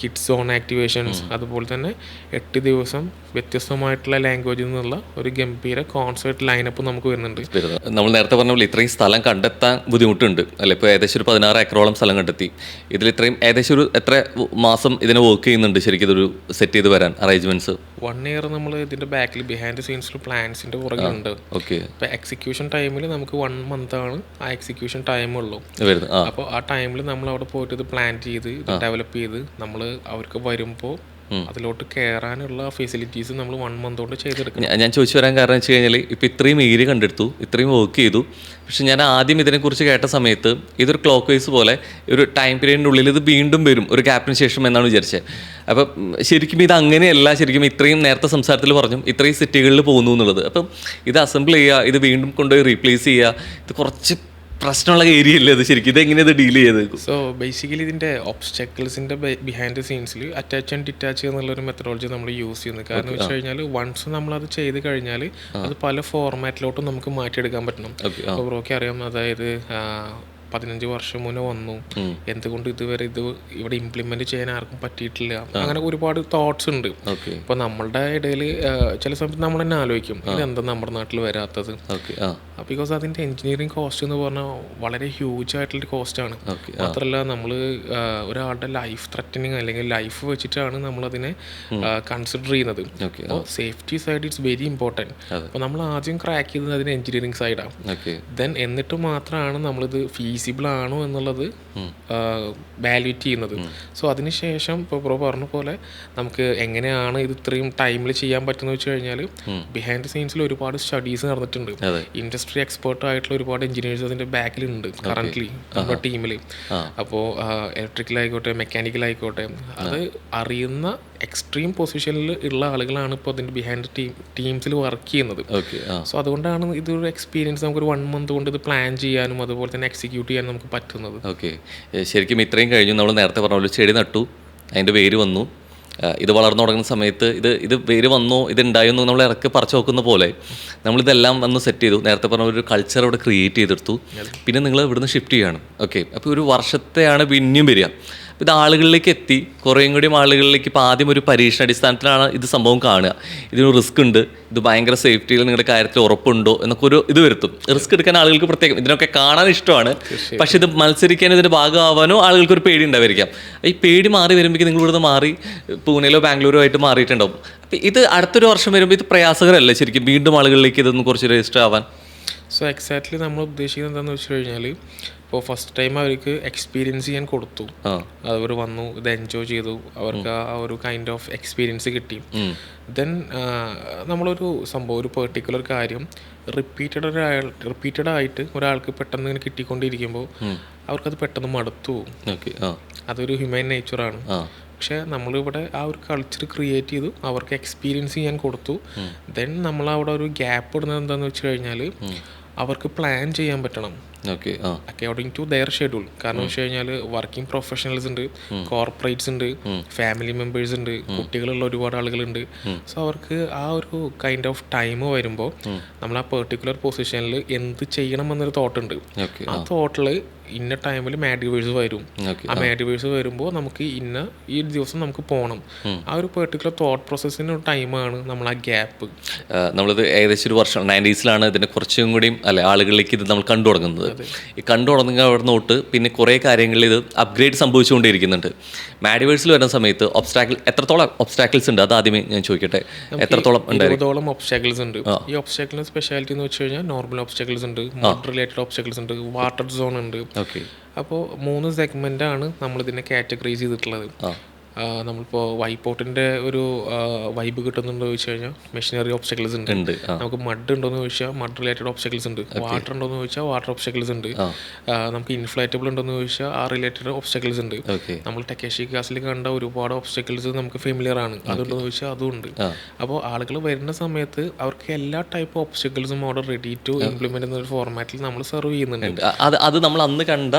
kids zone activations, അതുപോലെ തന്നെ 8 ദിവസം വ്യത്യസ്തമായിട്ടുള്ള ലാംഗ്വേജിൽ നിന്നുള്ള ഒരു ഗംഭീര കോൺസേർട്ട് ലൈനപ്പ് നമുക്ക് വരുന്നുണ്ട്. നമ്മൾ നേരത്തെ പറഞ്ഞ പോലെ ഇത്രയും സ്ഥലം കണ്ടെത്താൻ ബുദ്ധിമുട്ടുണ്ട് അല്ലെ? ഇപ്പോൾ ഏകദേശം ഒരു 16 ഏക്കറോളം സ്ഥലം കണ്ടെത്തി. ഇതിൽ ഇത്രയും ഏകദേശം ഒരു എത്ര മാസം ഇതിനെ വർക്ക് ചെയ്യുന്നുണ്ട് ശരിക്കും ഇതൊരു സെറ്റ് ചെയ്ത് വരാൻ അറേഞ്ച്മെന്റ്സ്? 1 ഇയർ നമ്മൾ ഇതിന്റെ ബാക്കിൽ ബിഹൈൻഡ് സീൻസിൽ പ്ലാൻസിന്റെ പുറകിലുണ്ട്. ഇപ്പൊ എക്സിക്യൂഷൻ ടൈമിൽ നമുക്ക് 1 month ആണ് ആ എക്സിക്യൂഷൻ ടൈം ഉള്ളൂ. അപ്പോൾ ആ ടൈമിൽ നമ്മൾ അവിടെ പോയിട്ട് ഇത് പ്ലാൻ ചെയ്ത് ഡെവലപ്പ് ചെയ്ത് നമ്മൾ അവർക്ക് വരുമ്പോൾ അതിലോട്ട് കയറാനുള്ള ഫെസിലിറ്റീസ് നമ്മൾ 1 month കൊണ്ട് ചെയ്തെടുക്കും. ഞാൻ ചോദിച്ചു വരാൻ കാരണം വെച്ച് കഴിഞ്ഞാൽ ഇപ്പം ഇത്രയും ഏരിയ കണ്ടെടുത്തു, ഇത്രയും വർക്ക് ചെയ്തു. പക്ഷെ ഞാൻ ആദ്യം ഇതിനെക്കുറിച്ച് കേട്ട സമയത്ത് ഇതൊരു ക്ലോക്ക് വൈസ് പോലെ ഒരു ടൈം പീരീഡിൻ്റെ ഉള്ളിൽ ഇത് വീണ്ടും വരും ഒരു ഗ്യാപ്പിന് ശേഷം എന്നാണ് വിചാരിച്ചത്. അപ്പം ശരിക്കും ഇത് അങ്ങനെയല്ല. ശരിക്കും ഇത്രയും നേരത്തെ സംസാരത്തിൽ പറഞ്ഞു ഇത്രയും സിറ്റികളിൽ പോകുന്നു എന്നുള്ളത്. അപ്പം ഇത് അസംബിൾ ചെയ്യുക, ഇത് വീണ്ടും കൊണ്ടുപോയി റീപ്ലേസ് ചെയ്യുക, ഇത് കുറച്ച് പ്രശ്നമുള്ള ഏരിയ അല്ലേ അത് ശരിക്കും? ഇതെങ്ങനെ ഇത് ഡീൽ ചെയ്ത്? സോ ബേസിക്കലി ഇതിൻ്റെ ഒബ്സ്റ്റക്കിൾസിൻ്റെ ബിഹൈൻഡ് സീൻസിൽ അറ്റാച്ച് ആൻഡ് ഡിറ്റാച്ച് എന്നുള്ളൊരു മെത്തഡോളജി നമ്മൾ യൂസ് ചെയ്യുന്നത്. കാരണം വെച്ച് കഴിഞ്ഞാൽ വൺസ് നമ്മളത് ചെയ്ത് കഴിഞ്ഞാൽ അത് പല ഫോർമാറ്റിലോട്ടും നമുക്ക് മാറ്റിയെടുക്കാൻ പറ്റണം. അപ്പോൾ ബ്രോക്ക് അറിയാം, അതായത് 15 വർഷം മുന്നേ വന്നു, എന്തുകൊണ്ട് ഇതുവരെ ഇത് ഇവിടെ ഇംപ്ലിമെന്റ് ചെയ്യാൻ ആർക്കും പറ്റിയിട്ടില്ല, അങ്ങനെ ഒരുപാട് തോട്ട്സ് ഉണ്ട്. ഇപ്പൊ നമ്മളുടെ ഇടയിൽ ചില സമയത്ത് നമ്മൾ തന്നെ ആലോചിക്കും ഇതെന്താ നമ്മുടെ നാട്ടിൽ വരാത്തത്. ബിക്കോസ് അതിന്റെ എഞ്ചിനീയറിംഗ് കോസ്റ്റ് എന്ന് പറഞ്ഞാൽ വളരെ ഹ്യൂജ് ആയിട്ടുള്ള കോസ്റ്റ് ആണ്. മാത്രമല്ല നമ്മൾ ഒരാളുടെ ലൈഫ് ത്രെറ്റനിങ് അല്ലെങ്കിൽ ലൈഫ് വെച്ചിട്ടാണ് നമ്മളതിനെ കൺസിഡർ ചെയ്യുന്നത്. അപ്പോൾ safety side it's very important. അപ്പോൾ നമ്മൾ ആദ്യം ക്രാക്ക് ചെയ്തത് അതിന് എഞ്ചിനീയറിംഗ് സൈഡാണ്. ദെൻ എന്നിട്ട് മാത്രമാണ് നമ്മളിത് ഫീസിബിൾ ആണോ എന്നുള്ളത് വാല്യൂറ്റ് ചെയ്യുന്നത്. സോ അതിനുശേഷം ഇപ്പോൾ ബ്രോ പറഞ്ഞ പോലെ നമുക്ക് എങ്ങനെയാണ് ഇത് ഇത്രയും ടൈമിൽ ചെയ്യാൻ പറ്റുന്നത് വെച്ച് കഴിഞ്ഞാൽ ബിഹൈൻഡ് സീൻസിൽ ഒരുപാട് സ്റ്റഡീസ് നടന്നിട്ടുണ്ട്. ഇൻഡസ്ട്രി എക്സ്പേർട്ട് ആയിട്ടുള്ള ഒരുപാട് എഞ്ചിനീയേഴ്സ് അതിൻ്റെ ബാക്കിലുണ്ട് കറൻ്റ്ലി നമ്മുടെ ടീമിൽ. അപ്പോൾ ഇലക്ട്രിക്കലായിക്കോട്ടെ മെക്കാനിക്കലായിക്കോട്ടെ അത് അറിയുന്ന എക്സ്ട്രീം പൊസിഷനിൽ ഉള്ള ആളുകളാണ് ഇപ്പോൾ അതിൻ്റെ ബിഹൈൻഡ് ടീംസിൽ വർക്ക് ചെയ്യുന്നത്. സോ അതുകൊണ്ടാണ് ഇതൊരു എക്സ്പീരിയൻസ് നമുക്കൊരു 1 month കൊണ്ട് ഇത് പ്ലാൻ ചെയ്യാനും അതുപോലെ തന്നെ എക്സിക്യൂട്ട് ചെയ്യാനും നമുക്ക് പറ്റുന്നത്. ശരിക്കും ഇത്രയും കഴിഞ്ഞു. നമ്മൾ നേരത്തെ പറഞ്ഞ പോലെ ചെടി നട്ടു, അതിൻ്റെ വേര് വന്നു, ഇത് വളർന്നു തുടങ്ങുന്ന സമയത്ത് ഇത് വേര് വന്നോ ഇതുണ്ടായെന്നോ നമ്മൾ ഇറക്കി പറിച്ചു നോക്കുന്ന പോലെ നമ്മളിതെല്ലാം വന്ന് സെറ്റ് ചെയ്തു. നേരത്തെ പറഞ്ഞ ഒരു കൾച്ചർ അവിടെ ക്രിയേറ്റ് ചെയ്തെടുത്തു. പിന്നെ നിങ്ങൾ ഇവിടുന്ന് ഷിഫ്റ്റ് ചെയ്യണം. അപ്പോൾ ഒരു വർഷത്തെയാണ് പിന്നെയും വരിക. ഇത് ആളുകളിലേക്ക് എത്തി, കുറേയും കൂടിയും ആളുകളിലേക്ക് ഇപ്പോൾ ആദ്യം ഒരു പരീക്ഷണാടിസ്ഥാനത്തിലാണ് ഇത് സംഭവം കാണുക. ഇതിനൊരു റിസ്ക് ഉണ്ട്, ഇത് ഭയങ്കര സേഫ്റ്റിയിൽ നിങ്ങളുടെ കാര്യത്തിൽ ഉറപ്പുണ്ടോ എന്നൊക്കെ ഒരു ഇത് വരുത്തും. റിസ്ക് എടുക്കാൻ ആളുകൾക്ക് പ്രത്യേകം ഇതിനൊക്കെ കാണാൻ ഇഷ്ടമാണ്. പക്ഷെ ഇത് മത്സരിക്കാൻ ഇതിൻ്റെ ഭാഗമാവാനോ ആളുകൾക്ക് ഒരു പേടി ഉണ്ടായിരിക്കാം. ഈ പേടി മാറി വരുമ്പോഴേക്കും നിങ്ങൾ ഇവിടുന്ന് മാറി പൂനെയിലോ ബാംഗ്ലൂരോ ആയിട്ട് മാറിയിട്ടുണ്ടാവും. അപ്പം ഇത് അടുത്തൊരു വർഷം വരുമ്പോൾ ഇത് പ്രയാസകരല്ലേ ശരിക്കും വീണ്ടും ആളുകളിലേക്ക് ഇതൊന്ന് കുറച്ച് രജിസ്റ്റർ ആവാൻ? സോ എക്സാക്ട്ലി നമ്മൾ ഉദ്ദേശിക്കുന്നത് എന്താണെന്ന് വെച്ച് കഴിഞ്ഞാൽ ഇപ്പോൾ ഫസ്റ്റ് ടൈം അവർക്ക് എക്സ്പീരിയൻസ് ചെയ്യാൻ കൊടുത്തു, അവർ വന്നു, ഇത് എൻജോയ് ചെയ്തു, അവർക്ക് ആ ഒരു കൈൻഡ് ഓഫ് എക്സ്പീരിയൻസ് കിട്ടി. ദെൻ നമ്മളൊരു സംഭവം, ഒരു പെർട്ടിക്കുലർ കാര്യം റിപ്പീറ്റഡ് ആയിട്ട് ഒരാൾക്ക് പെട്ടെന്ന് ഇങ്ങനെ കിട്ടിക്കൊണ്ടിരിക്കുമ്പോൾ അവർക്കത് പെട്ടെന്ന് മടുത്തു പോകും. അതൊരു ഹ്യൂമൻ നേച്ചറാണ്. പക്ഷേ നമ്മളിവിടെ ആ ഒരു കൾച്ചർ ക്രിയേറ്റ് ചെയ്തു, അവർക്ക് എക്സ്പീരിയൻസ് ചെയ്യാൻ കൊടുത്തു. ദെൻ നമ്മളവിടെ ഒരു ഗ്യാപ്പ് ഇടുന്നത് എന്താണെന്ന് വെച്ച് കഴിഞ്ഞാൽ അവർക്ക് പ്ലാൻ ചെയ്യാൻ പറ്റണം അക്കോർഡിംഗ് ടു ദെയർ ഷെഡ്യൂൾ. കാരണം വെച്ച് കഴിഞ്ഞാൽ വർക്കിംഗ് പ്രൊഫഷണൽസ് ഉണ്ട്, കോർപ്പറേറ്റ്സ് ഉണ്ട്, ഫാമിലി മെമ്പേഴ്സ് ഉണ്ട്, കുട്ടികളുള്ള ഒരുപാട് ആളുകളുണ്ട്. സോ അവർക്ക് ആ ഒരു കൈൻഡ് ഓഫ് ടൈം വരുമ്പോൾ നമ്മൾ ആ പെർട്ടിക്കുലർ പൊസിഷനിൽ എന്ത് ചെയ്യണം എന്നൊരു തോട്ടുണ്ട്. ആ തോട്ടിൽ ഇന്ന ടൈമിൽ മാഡിവേഴ്സ് വരും. ആ മാഡിവേഴ്സ് വരുമ്പോൾ നമുക്ക് ഈ ദിവസം നമുക്ക് പോകണം. ആ ഒരു പെർട്ടിക്കുലർ തോട്ട് പ്രോസസ്സിന് ഒരു ടൈമാണ് നമ്മൾ ആ ഗ്യാപ്പ്. നമ്മളിത് ഏകദേശം ഒരു വർഷം 90s ഇതിനെ കുറച്ചും കൂടിയും ആളുകളിലേക്ക് ഇത് നമ്മൾ കണ്ടു തുടങ്ങുന്നത്. ഈ കണ്ടു തുടങ്ങുക അവിടെ തൊട്ട് പിന്നെ കുറേ കാര്യങ്ങളിൽ ഇത് അപ്ഗ്രേഡ് സംഭവിച്ചുകൊണ്ടേയിരിക്കുന്നുണ്ട്. മാഡിവേഴ്സിൽ വരുന്ന സമയത്ത് എത്രത്തോളം ഒബ്സ്റ്റാക്കിൾസ് ഉണ്ട് അത് ആദ്യമേ ഞാൻ ചോദിക്കട്ടെ. എത്രത്തോളം ഉണ്ട്? ഒബ്സ്റ്റാക്കിൾസ് ഉണ്ട്. ഈ ഒബ്സ്റ്റാക്കിളിന്റെ സ്പെഷ്യാലിറ്റി എന്ന് വെച്ച് കഴിഞ്ഞാൽ നോർമൽ ഒബ്സ്റ്റാക്കിൾസ് ഉണ്ട്, മഡ് റിലേറ്റഡ് ഒബ്സ്റ്റാക്കിൾസ് ഉണ്ട്, വാട്ടർ സോൺ ഉണ്ട്. അപ്പോൾ 3 സെഗ്മെന്റാണ് നമ്മളിതിനെ കാറ്റഗറൈസ് ചെയ്തിട്ടുള്ളത്. നമ്മളിപ്പോൾ വൈപ്പോട്ടിൻ്റെ ഒരു വൈബ് കിട്ടുന്നുണ്ടോ ചോദിച്ചു കഴിഞ്ഞാൽ മെഷീനറി ഒബ്സ്റ്റക്കിൾസ് ഉണ്ട്. നമുക്ക് മഡ് ഉണ്ടോയെന്ന് ചോദിച്ചാൽ മഡ് റിലേറ്റഡ് ഒബ്സ്റ്റക്കിൾസ് ഉണ്ട്. വാട്ടർ ഉണ്ടോയെന്ന് ചോദിച്ചാൽ വാട്ടർ ഒബ്സ്റ്റക്കിൾസ് ഉണ്ട്. നമുക്ക് ഇൻഫ്ലേറ്റബിൾ ഉണ്ടോയെന്ന് ചോദിച്ചാൽ ആ റിലേറ്റഡ് ഒബ്സ്റ്റക്കിൾസ് ഉണ്ട്. നമ്മൾ ടെക്കേഷി ക്ലാസ്സിൽ കണ്ട ഒരുപാട് ഒബ്സ്റ്റക്കിൾസ് നമുക്ക് ഫെമിലിയർ ആണ്, അതുണ്ടോയെന്ന് ചോദിച്ചാൽ അതും ഉണ്ട്. അപ്പോൾ ആളുകൾ വരുന്ന സമയത്ത് അവർക്ക് എല്ലാ ടൈപ്പ് ഒബ്സ്റ്റക്കിൾസും അവിടെ റെഡി ടു ഇംപ്ലിമെന്റ് എന്നൊരു ഫോർമാറ്റിൽ നമ്മൾ സെർവ് ചെയ്യുന്നുണ്ട്. അത് നമ്മൾ അന്ന് കണ്ട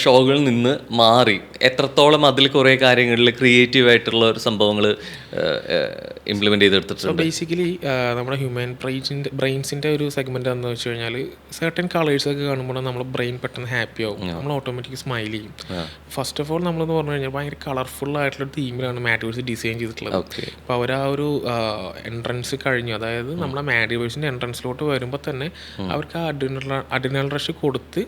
ഷോകളിൽ നിന്ന് മാറി എത്രത്തോളം അതിൽ കുറേ കാര്യങ്ങളിൽ ക്രിയേറ്റീവ് ആയിട്ടുള്ള ഒരു സംഭവങ്ങൾ ഇംപ്ലിമെന്റ് ചെയ്തെടുത്തിട്ടുണ്ട്. ബേസിക്കലി നമ്മുടെ ഹ്യൂമൻ ബ്രെയിൻസിന്റെ ഒരു സെഗ്മെന്റ് എന്താണെന്ന് വെച്ച് കഴിഞ്ഞാൽ സർട്ടൻ കളേഴ്സ് ഒക്കെ കാണുമ്പോൾ നമ്മുടെ ബ്രെയിൻ പെട്ടെന്ന് ഹാപ്പി ആവും, നമ്മൾ ഓട്ടോമാറ്റിക് സ്മൈൽ ചെയ്യും. ഫസ്റ്റ് ഓഫ് ഓൾ നമ്മളെന്ന് പറഞ്ഞു കഴിഞ്ഞാൽ ഭയങ്കര കളർഫുൾ ആയിട്ടുള്ള തീമിലാണ് മാഡിവേഴ്സ് ഡിസൈൻ ചെയ്തിട്ടുള്ളത്. അപ്പോൾ അവർ ആ ഒരു എൻട്രൻസ് കഴിഞ്ഞു, അതായത് നമ്മളെ മാഡിവേഴ്സിന്റെ എൻട്രൻസിലോട്ട് വരുമ്പോൾ തന്നെ അവർക്ക് ആ അഡിനൽ റഷ് കൊടുത്ത്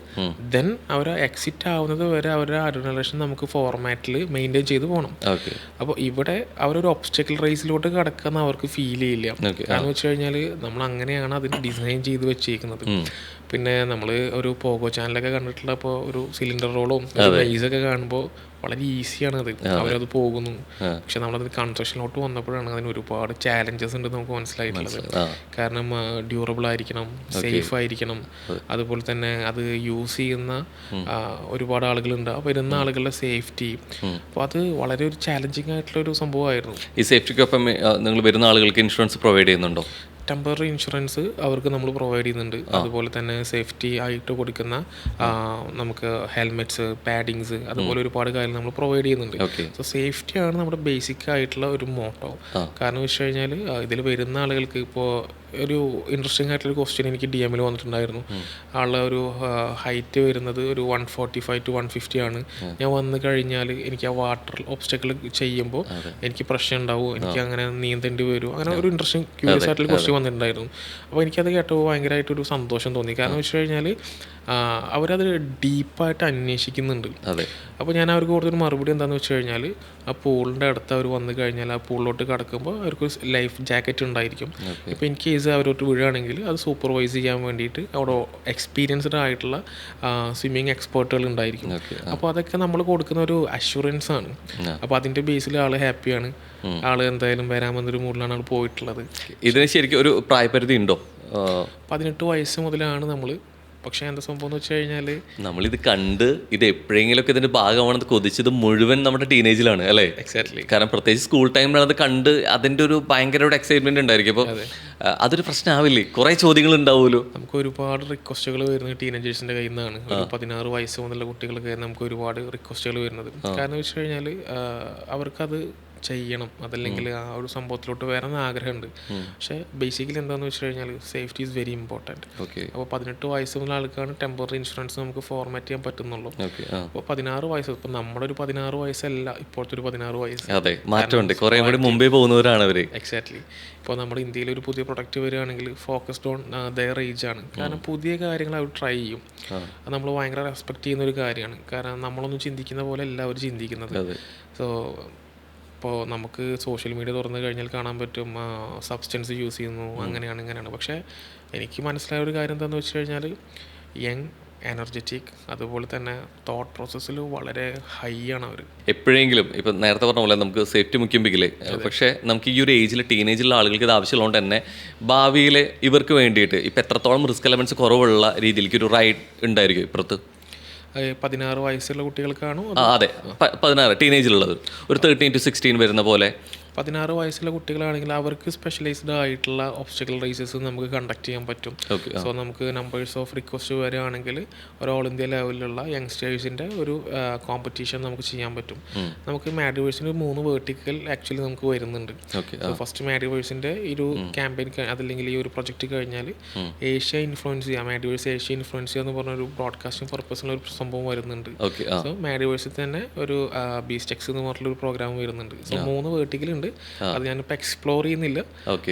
ദെൻ അവർ എക്സിറ്റ് ആവുന്നത് വരെ അവരുടെ അഡിനൽ റഷ് നമുക്ക് ഫോർമാറ്റിൽ മെയിൻറ്റെയിൻ ചെയ്ത് പോകണം. അപ്പോൾ ഇവിടെ അവരൊരു ഒബ്സ്റ്റക്കിൾ റേസിലോട്ട് കടക്കുന്ന അവർക്ക് ഫീൽ ചെയ്യില്ല. കാരണം വെച്ച് കഴിഞ്ഞാൽ നമ്മൾ അങ്ങനെയാണ് അതിന് ഡിസൈൻ ചെയ്ത് വെച്ചേക്കുന്നത്. പിന്നെ നമ്മൾ ഒരു പോഗോ ചാനലൊക്കെ കണ്ടിട്ടുള്ള അപ്പോൾ ഒരു സിലിണ്ടർ റോളും റൈസൊക്കെ കാണുമ്പോൾ വളരെ ഈസിയാണ് അത്, അവരത് പോകുന്നു. പക്ഷെ നമ്മളത് കൺസ്ട്രക്ഷനിലോട്ട് വന്നപ്പോഴാണ് അതിന് ഒരുപാട് ചാലഞ്ചസ് ഉണ്ട് നമുക്ക് മനസ്സിലായിട്ടുള്ളത്. കാരണം ഡ്യൂറബിൾ ആയിരിക്കണം, സേഫ് ആയിരിക്കണം, അതുപോലെ തന്നെ അത് യൂസ് ചെയ്യുന്ന ഒരുപാട് ആളുകളുണ്ട്. അപ്പോൾ വരുന്ന ആളുകളുടെ സേഫ്റ്റി, അപ്പോൾ അത് വളരെ ഒരു ചാലഞ്ചിങ് ആയിട്ടുള്ള ഒരു സംഭവമായിരുന്നു. ഈ സേഫ്റ്റിക്കൊപ്പം നിങ്ങൾ വരുന്ന ആളുകൾക്ക് ഇൻഷുറൻസ് പ്രൊവൈഡ് ചെയ്യുന്നുണ്ടോ? ടെമ്പററി ഇൻഷുറൻസ് അവർക്ക് നമ്മൾ പ്രൊവൈഡ് ചെയ്യുന്നുണ്ട്. അതുപോലെ തന്നെ സേഫ്റ്റി ആയിട്ട് കൊടുക്കുന്ന നമുക്ക് ഹെൽമെറ്റ്സ്, പാഡിങ്സ്, അതുപോലെ ഒരുപാട് കാര്യങ്ങൾ നമ്മൾ പ്രൊവൈഡ് ചെയ്യുന്നുണ്ട്. സോ സേഫ്റ്റിയാണ് നമ്മുടെ ബേസിക് ആയിട്ടുള്ള ഒരു മോട്ടോ. കാരണം വെച്ച് കഴിഞ്ഞാൽ ഇതിൽ വരുന്ന ആളുകൾക്ക് ഇപ്പോൾ ഒരു ഇൻട്രസ്റ്റിംഗ് ആയിട്ടുള്ള ക്വസ്റ്റ്യൻ എനിക്ക് DM-ൽ വന്നിട്ടുണ്ടായിരുന്നു. ആളുടെ ഒരു ഹൈറ്റ് വരുന്നത് ഒരു 145 to 150 ആണ്. ഞാൻ വന്നു കഴിഞ്ഞാൽ എനിക്ക് ആ വാട്ടർ ഒബ്സ്റ്റക്കിൾ ചെയ്യുമ്പോൾ എനിക്ക് പ്രശ്നം ഉണ്ടാവും, എനിക്ക് അങ്ങനെ നീന്തേണ്ടി വരും, അങ്ങനെ ഒരു ഇൻട്രസ്റ്റിംഗ് ക്യൂരിയസ് ആയിട്ടുള്ള ക്വസ്റ്റ്യൻ വന്നിട്ടുണ്ടായിരുന്നു. അപ്പോൾ എനിക്കത് കേട്ടപ്പോൾ ഭയങ്കരമായിട്ടൊരു സന്തോഷം തോന്നി. കാരണം വെച്ച് കഴിഞ്ഞാൽ അവരത് ഡീപ്പായിട്ട് അന്വേഷിക്കുന്നുണ്ട്. അപ്പോൾ ഞാൻ അവർക്ക് കൊടുത്തൊരു മറുപടി എന്താണെന്ന് വെച്ച് കഴിഞ്ഞാൽ ആ പൂളിൻ്റെ അടുത്ത് അവർ വന്നു കഴിഞ്ഞാൽ ആ പൂളിലോട്ട് കിടക്കുമ്പോൾ അവർക്ക് ലൈഫ് ജാക്കറ്റ് ഉണ്ടായിരിക്കും. ഇപ്പോൾ ഇൻ കേസ് അവരോട്ട് വീഴുകയാണെങ്കിൽ അത് സൂപ്പർവൈസ് ചെയ്യാൻ വേണ്ടിയിട്ട് അവിടെ എക്സ്പീരിയൻസ്ഡ് ആയിട്ടുള്ള സ്വിമ്മിങ് എക്സ്പേർട്ടുകൾ ഉണ്ടായിരിക്കും. അപ്പോൾ അതൊക്കെ നമ്മൾ കൊടുക്കുന്ന ഒരു അഷുറൻസ് ആണ്. അപ്പോൾ അതിൻ്റെ ബേസിൽ ആൾ ഹാപ്പിയാണ്, ആൾ എന്തായാലും വരാമെന്നൊരു മൂഡിലാണ് ആൾ പോയിട്ടുള്ളത്. ഇതിന് ശരിക്കും ഒരു പ്രായപരിധി ഉണ്ടോ? 18 വയസ്സ് മുതലാണ് നമ്മൾ. പക്ഷേ എന്താ സംഭവം എന്ന് വെച്ച് കഴിഞ്ഞാൽ നമ്മളിത് കണ്ട് ഇത് എപ്പോഴെങ്കിലുമൊക്കെ ഇതിൻ്റെ ഭാഗമാണെന്ന് കൊതിച്ചത് മുഴുവൻ നമ്മുടെ ടീനേജിലാണ് അല്ലേ? എക്സാക്ട്ലി. കാരണം പ്രത്യേകിച്ച് സ്കൂൾ ടൈമിലാണ് അത് കണ്ട് അതിൻ്റെ ഒരു ഭയങ്കര ഒരു എക്സൈറ്റ്മെൻറ്റ് ഉണ്ടായിരിക്കും. അപ്പോൾ അതൊരു പ്രശ്നമാവില്ലേ? കുറേ ചോദ്യങ്ങൾ ഉണ്ടാവുമല്ലോ. നമുക്ക് ഒരുപാട് റിക്വസ്റ്റുകൾ വരുന്നത് ടീനേജേഴ്സിൻ്റെ കയ്യിൽ നിന്നാണ്. ഒരു 16 വയസ്സ് മുതലുള്ള കുട്ടികൾക്ക് നമുക്ക് ഒരുപാട് റിക്വസ്റ്റുകൾ വരുന്നത്. കാരണം വെച്ച് കഴിഞ്ഞാൽ അവർക്കത് ചെയ്യണം, അതല്ലെങ്കിൽ ആ ഒരു സംഭവത്തിലോട്ട് വരാൻ ആഗ്രഹമുണ്ട്. പക്ഷേ ബേസിക്കലി എന്താണെന്ന് വെച്ച് കഴിഞ്ഞാൽ സേഫ്റ്റി ഈസ് വെരി ഇമ്പോർട്ടൻറ്റ്. അപ്പോൾ 18 വയസ്സ് മുതൽ ആൾക്കാണ് ടെമ്പററി ഇൻഷുറൻസ് നമുക്ക് ഫോർമാറ്റ് ചെയ്യാൻ പറ്റുന്നുള്ളൂ. അപ്പോൾ 16 വയസ്സ്, ഇപ്പോൾ നമ്മുടെ ഒരു 16 വയസ്സല്ല ഇപ്പോഴത്തെ ഒരു 16 വയസ്സ്. അതെ, മാറ്റമുണ്ട്. കുറേ കൂടി മുമ്പേ പോകുന്നവരാണ് അവർ. എക്സാക്ട്ലി. ഇപ്പോൾ നമ്മുടെ ഇന്ത്യയിൽ ഒരു പുതിയ പ്രൊഡക്റ്റ് വരികയാണെങ്കിൽ ഫോക്കസ്ഡ് ഓൺ ദെയർ ഏജ് ആണ്. കാരണം പുതിയ കാര്യങ്ങൾ അവർ ട്രൈ ചെയ്യും. അത് നമ്മൾ ഭയങ്കര റെസ്പെക്ട് ചെയ്യുന്ന ഒരു കാര്യമാണ്. കാരണം നമ്മളൊന്നും ചിന്തിക്കുന്ന പോലെ എല്ലാവരും ചിന്തിക്കുന്നത്. സോ ഇപ്പോൾ നമുക്ക് സോഷ്യൽ മീഡിയ തുറന്നു കഴിഞ്ഞാൽ കാണാൻ പറ്റും സബ്സ്റ്റൻസ് യൂസ് ചെയ്യുന്നു, അങ്ങനെയാണ് ഇങ്ങനെയാണ്. പക്ഷേ എനിക്ക് മനസ്സിലായ ഒരു കാര്യം എന്താണെന്ന് വെച്ച് കഴിഞ്ഞാൽ യങ് എനർജറ്റിക്, അതുപോലെ തന്നെ തോട്ട് പ്രോസസ്സിൽ വളരെ ഹൈ ആണ് അവർ. എപ്പോഴെങ്കിലും ഇപ്പം നേരത്തെ പറഞ്ഞ പോലെ നമുക്ക് സേഫ്റ്റി മുഖ്യമ്പിക്കില്ലേ, പക്ഷേ നമുക്ക് ഈ ഒരു ഏജിൽ ടീനേജിലുള്ള ആളുകൾക്ക് ഇത് ആവശ്യമുള്ളതുകൊണ്ട് തന്നെ ഭാവിയിൽ ഇവർക്ക് വേണ്ടിയിട്ട് ഇപ്പം എത്രത്തോളം റിസ്ക് എലമെൻറ്റ്സ് കുറവുള്ള രീതിയിലേക്ക് ഒരു റൈഡ് ഉണ്ടായിരിക്കും ഇപ്പുറത്ത്. 16 വയസ്സുള്ള കുട്ടികൾക്കാണോ? അതെ, 16 ടീനേജിലുള്ളത്, ഒരു 13 to 16 വരുന്ന പോലെ. 16 വയസ്സുള്ള കുട്ടികളാണെങ്കിൽ അവർക്ക് സ്പെഷ്യലൈസ്ഡ് ആയിട്ടുള്ള ഒബ്സ്റ്റക്കിൾ റേസസ് നമുക്ക് കണ്ടക്ട് ചെയ്യാൻ പറ്റും. സോ നമുക്ക് നമ്പേഴ്സ് ഓഫ് റിക്വസ്റ്റ് വരികയാണെങ്കിൽ ഒരു ഓൾ ഇന്ത്യ ലെവലിലുള്ള യങ്സ്റ്റേഴ്സിൻ്റെ ഒരു കോമ്പറ്റീഷൻ നമുക്ക് ചെയ്യാൻ പറ്റും. നമുക്ക് മാഡിവേഴ്സിന് 3 വേർട്ടിക്കൽ ആക്ച്വലി നമുക്ക് വരുന്നുണ്ട്. ഫസ്റ്റ് മാഡിവേഴ്സിൻ്റെ ഈ ഒരു ക്യാമ്പയിൻ അതല്ലെങ്കിൽ ഈ ഒരു പ്രൊജക്റ്റ് കഴിഞ്ഞാൽ ഏഷ്യ ഇൻഫ്ലുവൻസ് ചെയ്യുക, മാഡിവേഴ്സ് ഏഷ്യ ഇൻഫ്ലുവൻസ് ചെയ്യുക എന്ന് പറഞ്ഞൊരു ബ്രോഡ്കാസ്റ്റിംഗ് പർപ്പസിലുള്ള ഒരു സംഭവം വരുന്നുണ്ട്. സോ മാഡിവേഴ്സിൽ തന്നെ ഒരു ബീസ്റ്റെക്സ് എന്ന് പറഞ്ഞൊരു പ്രോഗ്രാം വരുന്നുണ്ട്. സോ 3 വേർട്ടിക്കൽ ഉണ്ട്. അത് ഞാനിപ്പോൾ എക്സ്പ്ലോർ ചെയ്യുന്നില്ല,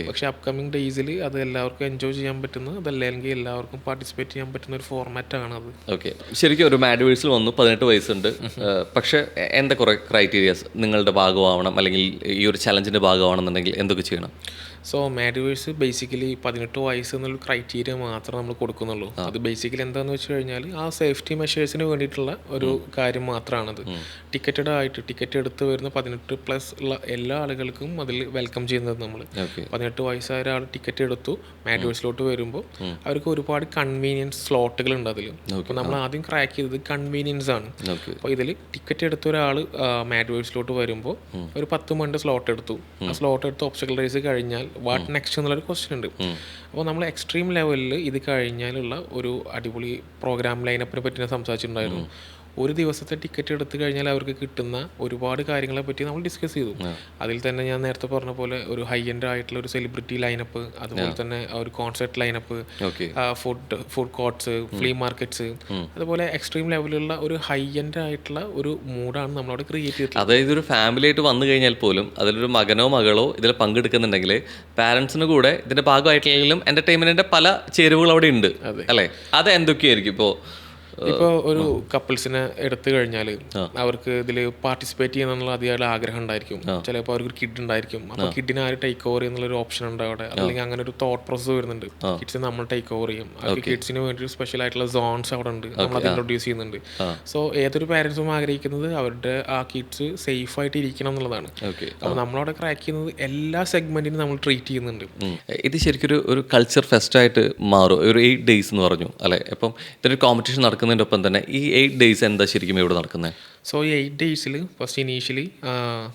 പക്ഷെ അപ്കമിങ് ഡേയ്സിൽ അത് എല്ലാവർക്കും എൻജോയ് ചെയ്യാൻ പറ്റുന്ന, അതല്ലെങ്കിൽ എല്ലാവർക്കും പാർട്ടിസിപ്പേറ്റ് ചെയ്യാൻ പറ്റുന്ന ഒരു ഫോർമാറ്റ് ആണ് അത്. ഓക്കെ, ശരിക്കും ഒരു മാഡിവേഴ്സിൽ വന്നു, 18 വയസ്സുണ്ട്, പക്ഷേ എന്താ കുറേ ക്രൈറ്റീരിയാസ് നിങ്ങളുടെ ഭാഗമാവണം അല്ലെങ്കിൽ ഈ ഒരു ചലഞ്ചിൻ്റെ ഭാഗമാണെന്നുണ്ടെങ്കിൽ എന്തൊക്കെ ചെയ്യണം? സോ മാഡിവേഴ്സ് ബേസിക്കലി 18 വയസ്സ് എന്നുള്ള ക്രൈറ്റീരിയ മാത്രമേ നമ്മൾ കൊടുക്കുന്നുള്ളൂ. അത് ബേസിക്കലി എന്താണെന്ന് വെച്ച് കഴിഞ്ഞാൽ ആ സേഫ്റ്റി മെഷേഴ്സിന് വേണ്ടിയിട്ടുള്ള ഒരു കാര്യം മാത്രമാണത്. ടിക്കറ്റഡ് ആയിട്ട് ടിക്കറ്റ് എടുത്ത് വരുന്ന 18+ ഉള്ള എല്ലാ ആളുകൾക്കും അതിൽ വെൽക്കം ചെയ്യുന്നത് നമ്മൾ. 18 വയസ്സായ ഒരാൾ ടിക്കറ്റ് എടുത്തു മാഡിവേഴ്സിലോട്ട് വരുമ്പോൾ അവർക്ക് ഒരുപാട് കൺവീനിയൻസ് സ്ലോട്ടുകൾ ഉണ്ട് അതിൽ. അപ്പോൾ നമ്മൾ ആദ്യം ക്രാക്ക് ചെയ്തത് കൺവീനിയൻസ് ആണ്. അപ്പോൾ ഇതിൽ ടിക്കറ്റ് എടുത്ത ഒരാൾ മാഡിവേഴ്സിലോട്ട് വരുമ്പോൾ ഒരു 10 മിനിറ്റ് സ്ലോട്ട് എടുത്തു. ആ സ്ലോട്ട് എടുത്ത് ഒബ്സ്റ്റക്കിൾ റേസ് കഴിഞ്ഞാൽ വാട്ട് നെക്സ്റ്റ് എന്നുള്ളൊരു ക്വസ്റ്റ്യൻ ഉണ്ട്. അപ്പോൾ നമ്മൾ എക്സ്ട്രീം ലെവലിൽ ഇത് കഴിഞ്ഞാലുള്ള ഒരു അടിപൊളി പ്രോഗ്രാം ലൈനപ്പിനെ പറ്റി ഞാൻ സംസാരിച്ചിട്ടുണ്ടായിരുന്നു. ഒരു ദിവസത്തെ ടിക്കറ്റ് എടുത്തു കഴിഞ്ഞാൽ അവർക്ക് കിട്ടുന്ന ഒരുപാട് കാര്യങ്ങളെ പറ്റി നമ്മൾ ഡിസ്കസ് ചെയ്തു. അതിൽ തന്നെ ഞാൻ നേരത്തെ പറഞ്ഞ പോലെ ഒരു ഹൈ എൻഡ് ആയിട്ടുള്ള ഒരു സെലിബ്രിറ്റി ലൈനപ്പ്, അതുപോലെ തന്നെ ഒരു concert lineup, food കോർട്ട്സ്, flea markets, അതുപോലെ എക്സ്ട്രീം ലെവലിലുള്ള ഒരു ഹൈ എൻഡ് ആയിട്ടുള്ള ഒരു മൂഡാണ് നമ്മളവിടെ ക്രിയേറ്റ് ചെയ്തത്. അതായത് ഒരു ഫാമിലി ആയിട്ട് വന്നു കഴിഞ്ഞാൽ പോലും അതിലൊരു മകനോ മകളോ ഇതിൽ പങ്കെടുക്കുന്നുണ്ടെങ്കിൽ പാരൻസിന് കൂടെ ഇതിന്റെ ഭാഗമായിട്ടുള്ള എന്റർടൈൻമെന്റിന്റെ പല ചേരുവകൾ അവിടെ ഉണ്ട് അല്ലേ? അത് എന്തൊക്കെയായിരിക്കും? ഇപ്പോൾ ഒരു കപ്പിൾസിനെ എടുത്തു കഴിഞ്ഞാൽ അവർക്ക് ഇതിൽ പാർട്ടിസിപ്പേറ്റ് ചെയ്യുന്നുള്ള അതിയായ ആഗ്രഹം ഉണ്ടായിരിക്കും. ചിലപ്പോൾ അവർക്ക് ഒരു കിഡ് ഉണ്ടായിരിക്കും. അപ്പോൾ കിഡിനെ ആര് ടേക്ക് ഓവർ ചെയ്യുന്നുള്ളൊരു ഓപ്ഷൻ ഉണ്ട് അവിടെ, അല്ലെങ്കിൽ അങ്ങനെ ഒരു തോട്ട് പ്രോസസ് വരുന്നുണ്ട്. കിഡ്സിനെ നമ്മൾ ടേക്ക് ഓവർ ചെയ്യും. അവർക്ക് കിഡ്സിന് വേണ്ടി ഒരു സ്പെഷ്യൽ ആയിട്ടുള്ള സോൺസ് അവിടെ ഉണ്ട്, നമ്മൾ അത് ഇൻട്രൊഡ്യൂസ് ചെയ്യുന്നുണ്ട്. സോ ഏതൊരു പാരൻസും ആഗ്രഹിക്കുന്നത് അവരുടെ ആ കിഡ്സ് സേഫ് ആയിട്ട് ഇരിക്കണം എന്നുള്ളതാണ്. അപ്പോൾ നമ്മളവിടെ ക്രാക്ക് ചെയ്യുന്നത് എല്ലാ സെഗ്മെന്റിനും നമ്മൾ ട്രീറ്റ് ചെയ്യുന്നുണ്ട്. ഇത് ശരിക്കും ഒരു കൾച്ചർ ഫെസ്റ്റായിട്ട് മാറും. ഒരു 8 days എന്ന് പറഞ്ഞു അല്ലേ? അപ്പം ഇതിനൊരു കോമ്പറ്റീഷൻ നടക്കുന്നതിൻ്റെ ഒപ്പം തന്നെ ഈ 8 days എന്താ ശരിക്കും ഇവിടെ നടക്കുന്നത്? സോ ഈ 8 daysൽ ഫസ്റ്റ് ഇനീഷ്യലി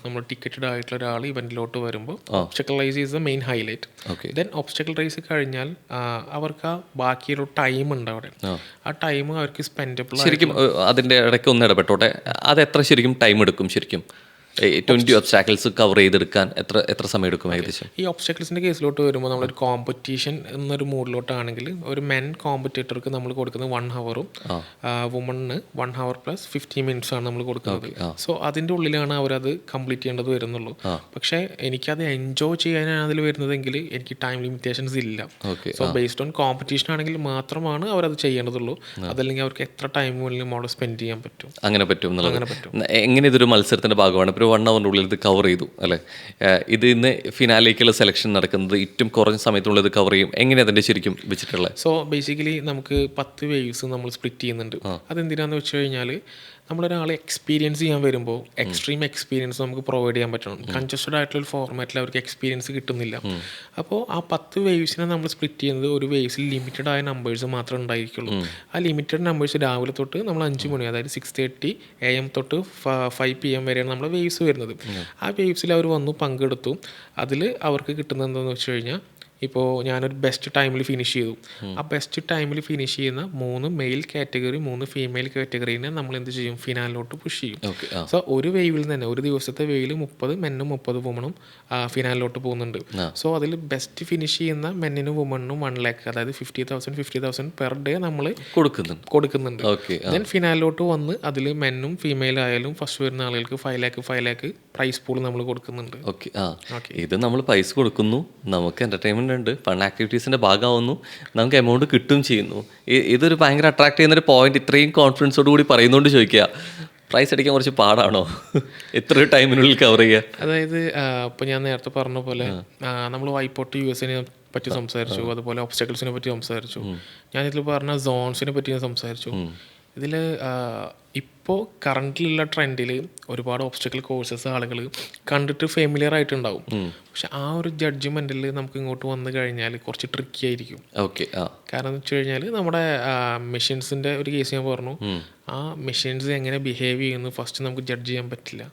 നമ്മൾ ടിക്കറ്റഡ് ആയിട്ടുള്ള ഒരാൾ ഇവന്റിലോട്ട് വരുമ്പോൾ obstacle race is the main highlight. Then obstacle race കഴിഞ്ഞാൽ അവർക്ക് ആ ബാക്കിയൊരു ടൈം ഉണ്ട് അവിടെ. ആ ടൈം അവർക്ക് സ്പെൻഡബിൾ. ശരിക്കും അതിൻ്റെ ഇടയ്ക്ക് ഒന്ന് ഇടപെട്ടോട്ടെ, അത് എത്ര ശരിക്കും ടൈം എടുക്കും? ശരിക്കും 20 ഒബ്സ്റ്റാക്കിൾസ് കവർ ചെയ്തെടുക്കാൻ എത്ര സമയം എടുക്കും ഏകദേശം? ഈ ഒബ്സ്റ്റാക്കിൾസിൻ്റെ കേസിലോട്ട് വരുമ്പോൾ നമ്മളൊരു കോമ്പറ്റീഷൻ എന്നൊരു മൂഡിലോട്ടാണെങ്കിൽ ഒരു മെൻ കോമ്പറ്റേറ്റർക്ക് നമ്മൾ കൊടുക്കുന്നത് 1 hour-ഉം വുമണിന് 1 hour + 50 minutes ആണ് നമ്മൾ കൊടുക്കുന്നത്. സോ അതിൻ്റെ ഉള്ളിലാണ് അവരത് കംപ്ലീറ്റ് ചെയ്യേണ്ടത് വരുന്നുള്ളൂ. പക്ഷേ എനിക്കത് എൻജോയ് ചെയ്യാനാണ് അതിൽ വരുന്നതെങ്കിൽ എനിക്ക് ടൈം ലിമിറ്റേഷൻസ് ഇല്ല. സോ ബേസ്ഡ് ഓൺ കോമ്പറ്റീഷൻ ആണെങ്കിൽ മാത്രമാണ് അവരത് ചെയ്യേണ്ടതുള്ളൂ. അതല്ലെങ്കിൽ അവർക്ക് എത്ര ടൈം വേണമെങ്കിലും അവിടെ സ്പെൻഡ് ചെയ്യാൻ പറ്റും. അങ്ങനെ പറ്റും. എങ്ങനെ ഇതൊരു മത്സരത്തിൻ്റെ ഭാഗമാണ്? ഒരു 1 hour ഉള്ളിൽ ഇത് കവർ ചെയ്തു അല്ലേ? ഇത് ഇന്ന് ഫിനാലേക്കുള്ള സെലക്ഷൻ നടക്കുന്നത് ഏറ്റവും കുറഞ്ഞ സമയത്തുള്ളിൽ ഇത് കവർ ചെയ്യും. എങ്ങനെയാണ് അതിൻ്റെ ശരിക്കും വെച്ചിട്ടുള്ളത്? സോ ബേസിക്കലി നമുക്ക് 10 വേവ്സ് നമ്മൾ സ്പ്ലിറ്റ് ചെയ്യുന്നുണ്ട്. അതെന്തിനാന്ന് വെച്ച് കഴിഞ്ഞാൽ നമ്മളൊരാളെ എക്സ്പീരിയൻസ് ചെയ്യാൻ വരുമ്പോൾ എക്സ്ട്രീം എക്സ്പീരിയൻസ് നമുക്ക് പ്രൊവൈഡ് ചെയ്യാൻ പറ്റണം. കൺജസ്റ്റഡ് ആയിട്ടുള്ള ഫോർമാറ്റിൽ അവർക്ക് എക്സ്പീരിയൻസ് കിട്ടുന്നില്ല. അപ്പോൾ ആ 10 വേവ്സിനെ നമ്മൾ സ്പ്ലിറ്റ് ചെയ്യുന്നത് ഒരു വേവ്സിൽ ലിമിറ്റഡ് ആയ നമ്പേഴ്സ് മാത്രമേ ഉണ്ടായിരിക്കുള്ളൂ. ആ ലിമിറ്റഡ് നമ്പേഴ്സ് രാവിലെ തൊട്ട് നമ്മൾ 5 മണി, അതായത് 6:30 AM തൊട്ട് 5 PM വരെയാണ് നമ്മുടെ വേവ്സ് വരുന്നത്. ആ വേവ്സിൽ അവർ വന്നു പങ്കെടുത്തു. അതിൽ അവർക്ക് കിട്ടുന്നത് എന്താണെന്ന് വെച്ച് കഴിഞ്ഞാൽ, ഇപ്പോൾ ഞാനൊരു ബെസ്റ്റ് ടൈമിൽ ഫിനിഷ് ചെയ്തു. ആ ബെസ്റ്റ് ടൈമിൽ ഫിനിഷ് ചെയ്യുന്ന 3 മെയിൽ കാറ്റഗറി 3 ഫീമെയിൽ കാറ്റഗറീനെ നമ്മൾ എന്ത് ചെയ്യും? ഫിനാലിലോട്ട് പുഷ് ചെയ്യും. സോ ഒരു വേവിൽ തന്നെ ഒരു ദിവസത്തെ വേവിൽ 30 മെന്നും 30 വുമണും ഫിനാലിലോട്ട് പോകുന്നുണ്ട്. സോ അതിൽ ബെസ്റ്റ് ഫിനിഷ് ചെയ്യുന്ന മെന്നിനും വുമണിനും 1 lakh, അതായത് 50,000 പെർ ഡേ നമ്മൾ കൊടുക്കുന്നുണ്ട്. ദെൻ ഫിനാലിലോട്ട് വന്ന് അതിൽ മെന്നും ഫീമെയിൽ ആയാലും ഫസ്റ്റ് വരുന്ന ആളുകൾക്ക് 5 lakh പ്രൈസ് പൂൾ നമ്മൾ കൊടുക്കുന്നുണ്ട്. ഇത് നമ്മൾ പൈസ കൊടുക്കുന്നു, നമുക്ക് എന്റർടൈൻമെന്റ് ഉണ്ട്, ഫൺ ആക്ടിവിറ്റീസിന്റെ ഭാഗമാവുന്നു, നമുക്ക് എമൗണ്ട് കിട്ടും ചെയ്യുന്നു. ഇതൊരു ഭയങ്കര അട്രാക്ട് ചെയ്യുന്നൊരു പോയിന്റ്. ഇത്രയും കോൺഫിഡൻസോട് കൂടി പറയുന്നതുകൊണ്ട് ചോദിക്കുക, പ്രൈസ് അടിക്കാൻ കുറച്ച് പാടാണോ? എത്ര ടൈമിനുള്ളിൽ കവർ ചെയ്യുക? അതായത് ഇപ്പോൾ ഞാൻ നേരത്തെ പറഞ്ഞ പോലെ നമ്മൾ വൈപ്പോട്ട് USA പറ്റി സംസാരിച്ചു, അതുപോലെ ഒബ്സ്റ്റക്കിൾസിനെ പറ്റി സംസാരിച്ചു. ഞാനിതിൽ പറഞ്ഞ സോൺസിനെ പറ്റി ഞാൻ സംസാരിച്ചു. ഇതിൽ ഇപ്പോൾ കറണ്ടിലുള്ള ട്രെൻഡിൽ ഒരുപാട് ഒബ്സ്റ്റക്കിൾ കോഴ്സസ് ആളുകൾ കണ്ടിട്ട് ഫെമിലിയർ ആയിട്ടുണ്ടാവും. പക്ഷെ ആ ഒരു ജഡ്ജ്മെൻറ്റിൽ നമുക്ക് ഇങ്ങോട്ട് വന്നു കഴിഞ്ഞാൽ കുറച്ച് ട്രിക്കി ആയിരിക്കും. ഓക്കെ. കാരണം എന്ന് വെച്ച് കഴിഞ്ഞാൽ നമ്മുടെ മെഷീൻസിൻ്റെ ഒരു കേസ് ഞാൻ പറഞ്ഞു, ആ മെഷീൻസ് എങ്ങനെ ബിഹേവ് ചെയ്യുന്നു ഫസ്റ്റ് നമുക്ക് ജഡ്ജ് ചെയ്യാൻ പറ്റില്ല.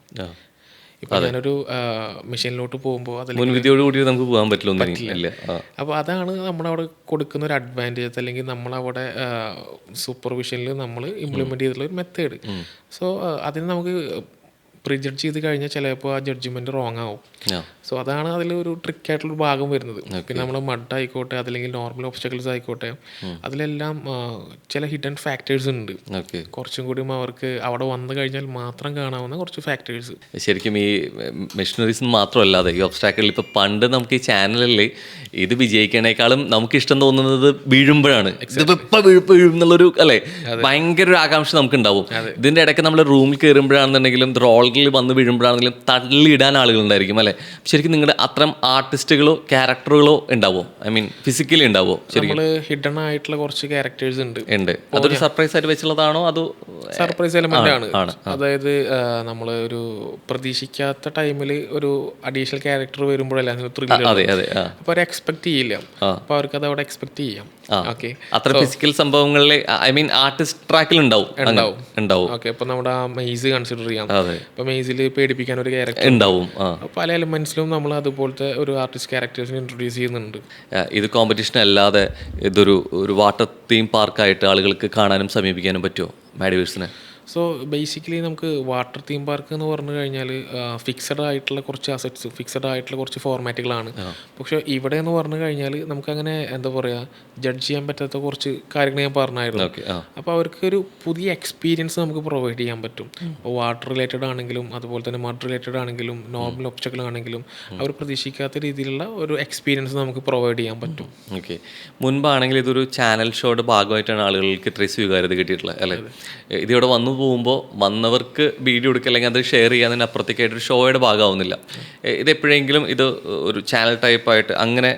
ഇപ്പൊ ഞാനൊരു മെഷീനിലോട്ട് പോകുമ്പോൾ മുൻവിധിയോടുകൂടി നമുക്ക് പോകാൻ പറ്റില്ല. അപ്പോൾ അതാണ് നമ്മളവിടെ കൊടുക്കുന്ന ഒരു അഡ്വാൻറ്റേജ്, അല്ലെങ്കിൽ നമ്മളവിടെ സൂപ്പർവിഷനിൽ നമ്മൾ ഇംപ്ലിമെന്റ് ചെയ്തിട്ടുള്ള ഒരു മെത്തേഡ്. സോ അതിന് നമുക്ക് പ്രിജഡ്ജ് ചെയ്ത് കഴിഞ്ഞാൽ ചിലപ്പോൾ ആ ജഡ്ജ്മെന്റ് റോങ് ആവും. സോ അതാണ് അതിൽ ഒരു ട്രിക്കായിട്ടുള്ള ഭാഗം വരുന്നത്. പിന്നെ നമ്മൾ മഡ് ആയിക്കോട്ടെ, അതല്ലെങ്കിൽ നോർമൽ ഒബ്സ്റ്റക്കിൾസ് ആയിക്കോട്ടെ, അതിലെല്ലാം ചില ഹിഡൻ ഫാക്ടേഴ്സ് ഉണ്ട്. കുറച്ചും കൂടി അവർക്ക് അവിടെ വന്നു കഴിഞ്ഞാൽ മാത്രം കാണാവുന്ന കുറച്ച് ഫാക്ടേഴ്സ്. ശരിക്കും ഈ മെഷീനറീസ് മാത്രമല്ലാതെ ഈ ഒബ്സ്റ്റാക്കിളിൽ ഇപ്പോൾ പണ്ട് നമുക്ക് ഈ ചാനലിൽ ഇത് വിജയിക്കണേക്കാളും നമുക്ക് ഇഷ്ടം തോന്നുന്നത് വീഴുമ്പോഴാണ്. ഇതിപ്പോൾ വീഴും എന്നുള്ളൊരു അല്ലേ ഭയങ്കര ഒരു ആകാംക്ഷ നമുക്ക് ഉണ്ടാവും. ഇതിൻ്റെ ഇടയ്ക്ക് നമ്മൾ റൂമിൽ കയറുമ്പോഴാണെന്നുണ്ടെങ്കിലും റോളിൽ വന്ന് വീഴുമ്പോഴാണെങ്കിലും തള്ളിയിടാൻ ആളുകളുണ്ടായിരിക്കും അല്ലേ. ശരിക്കും നിങ്ങളുടെ അത്തരം ആർട്ടിസ്റ്റുകളോ ക്യാരക്ടറുകളോ ഉണ്ടാവോ? ഐ മീൻ ഫിസിക്കലി ഉണ്ടാവോ? നമ്മൾ ഹിഡൻ ആയിട്ടുള്ള കുറച്ച് ക്യാരക്ടേഴ്സ് ഉണ്ട്. അതൊരു സർപ്രൈസ് ആയിട്ട് വെച്ചുള്ളതാണോ അതോ സർപ്രൈസ് എലമെന്റ് ആണ്? അതായത് നമ്മൾ ഒരു പ്രതീക്ഷിക്കാത്ത ടൈമിൽ ഒരു അഡീഷണൽ ക്യാരക്ടർ വരുമ്പോഴല്ല അപ്പൊ അവർ എക്സ്പെക്ട് ചെയ്യില്ല. അപ്പൊ അവർക്ക് അത് അവിടെ എക്സ്പെക്ട് ചെയ്യാം. അത്ര ഫിസിക്കൽ സംഭവങ്ങളിലെ ഐ മീൻ ആർട്ടിസ്റ്റ് ട്രാക്കിൽ ഉണ്ടാവും. ഓക്കെ, ഇപ്പൊ നമ്മുടെ മെയ്സ് കൺസിഡർ ചെയ്യാം. ഇപ്പൊ മെയ്സിൽ പേടിപ്പിക്കാൻ ഒരു ക്യാരക്ടർ ഉണ്ടാവും. പല എലമെന്റ്സിലും നമ്മൾ അതുപോലത്തെ ഒരു ആർട്ടിസ്റ്റ് ക്യാരക്ടേഴ്സിനെ ഇൻട്രൊഡ്യൂസ് ചെയ്യുന്നുണ്ട്. ഇത് കോമ്പറ്റീഷൻ അല്ലാതെ ഇതൊരു വാട്ടർ തീം പാർക്കായിട്ട് ആളുകൾക്ക് കാണാനും സമീപിക്കാനും പറ്റുമോ മാഡിവേഴ്സിനെ? സോ ബേസിക്കലി നമുക്ക് വാട്ടർ തീം പാർക്ക് എന്ന് പറഞ്ഞു കഴിഞ്ഞാൽ ഫിക്സഡ് ആയിട്ടുള്ള കുറച്ച് അസറ്റ്സ്, ഫിക്സഡ് ആയിട്ടുള്ള കുറച്ച് ഫോർമാറ്റുകളാണ്. പക്ഷെ ഇവിടെ എന്ന് പറഞ്ഞു കഴിഞ്ഞാൽ നമുക്കങ്ങനെ എന്താ പറയുക ജഡ്ജ് ചെയ്യാൻ പറ്റാത്ത കുറച്ച് കാര്യങ്ങൾ ഞാൻ പറഞ്ഞായിരുന്നു. അപ്പോൾ അവർക്ക് ഒരു പുതിയ എക്സ്പീരിയൻസ് നമുക്ക് പ്രൊവൈഡ് ചെയ്യാൻ പറ്റും. അപ്പോൾ വാട്ടർ റിലേറ്റഡ് ആണെങ്കിലും അതുപോലെ തന്നെ മഡ് റിലേറ്റഡ് ആണെങ്കിലും നോർമൽ ഒബ്സ്റ്റക്കിൾ ആണെങ്കിലും അവർ പ്രതീക്ഷിക്കാത്ത രീതിയിലുള്ള ഒരു എക്സ്പീരിയൻസ് നമുക്ക് പ്രൊവൈഡ് ചെയ്യാൻ പറ്റും. ഓക്കെ, മുൻപാണെങ്കിൽ ഇതൊരു ചാനൽ ഷോയുടെ ഭാഗമായിട്ടാണ് ആളുകൾക്ക് ഇത്രയും സ്വീകാര്യത കിട്ടിയിട്ടുള്ളത് അല്ലേ. ഇതിവിടെ വന്നു പോകുമ്പോൾ വന്നവർക്ക് വീഡിയോ എടുക്കുക അല്ലെങ്കിൽ അത് ഷെയർ ചെയ്യാൻ അപ്പുറത്തേക്കായിട്ടൊരു ഷോയുടെ ഭാഗമാവുന്നില്ല. ഇതെപ്പോഴെങ്കിലും ഇത് ഒരു ചാനൽ ടൈപ്പായിട്ട് അങ്ങനെ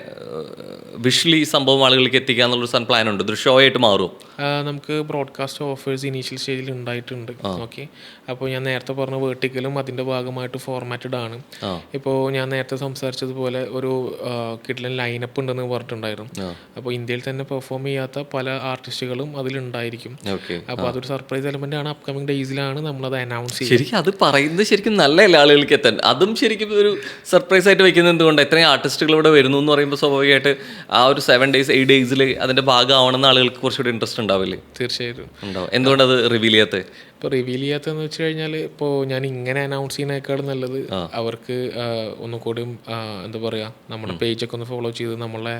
വിഷ്വലി സംഭവം ആളുകളിലേക്ക് എത്തിക്കുക എന്നുള്ളൊരു പ്ലാൻ ഉണ്ട്? ഇതൊരു ഷോ ആയിട്ട് മാറും? നമുക്ക് ബ്രോഡ്കാസ്റ്റ് ഓഫേഴ്സ് ഇനീഷ്യൽ സ്റ്റേജിൽ ഉണ്ടായിട്ടുണ്ട്. ഓക്കെ, അപ്പോൾ ഞാൻ നേരത്തെ പറഞ്ഞ വേർട്ടിക്കലും അതിൻ്റെ ഭാഗമായിട്ട് ഫോർമാറ്റഡ് ആണ്. ഇപ്പോൾ ഞാൻ നേരത്തെ സംസാരിച്ചതുപോലെ ഒരു കിഡ്ലൻ ലൈനപ്പ് ഉണ്ടെന്ന് പറഞ്ഞിട്ടുണ്ടായിരുന്നു. അപ്പോൾ ഇന്ത്യയിൽ തന്നെ പെർഫോം ചെയ്യാത്ത പല ആർട്ടിസ്റ്റുകളും അതിലുണ്ടായിരിക്കും. അപ്പോൾ അതൊരു സർപ്രൈസ് എലമെന്റ് ആണ്. അപ്കമിങ് ഡേയ്സിലാണ് നമ്മളത് അനൗൺസ് ചെയ്യുന്നത്. ശരിക്കും അത് പറയുന്നത് ശരിക്കും നല്ലതല്ല ആളുകൾക്ക് എത്താൻ. അതും ശരിക്കും ഒരു സർപ്രൈസ് ആയിട്ട് വെക്കുന്നത് എന്തുകൊണ്ട്? എത്രയും ആർട്ടിസ്റ്റുകൾ ഇവിടെ വരുന്നു എന്ന് പറയുമ്പോൾ സ്വാഭാവികമായിട്ട് ആ ഒരു 7 days 8 days അതിന്റെ ഭാഗമാവണമെന്ന് ആളുകൾക്ക് കുറച്ചുകൂടി ഇൻട്രസ്റ്റ് ഉണ്ടാവില്ലേ? തീർച്ചയായിട്ടും ഉണ്ടാവും. എന്തുകൊണ്ട് അത് റിവീൽ ചെയ്യാത്തത്? ഇപ്പോൾ റിവീൽ ചെയ്യാത്തതെന്ന് വെച്ച് കഴിഞ്ഞാൽ ഇപ്പോൾ ഞാൻ ഇങ്ങനെ അനൗൺസ് ചെയ്യുന്നതിനേക്കാളും നല്ലത് അവർക്ക് ഒന്നുകൂടി എന്താ പറയുക നമ്മുടെ പേജൊക്കെ ഒന്ന് ഫോളോ ചെയ്ത് നമ്മളെ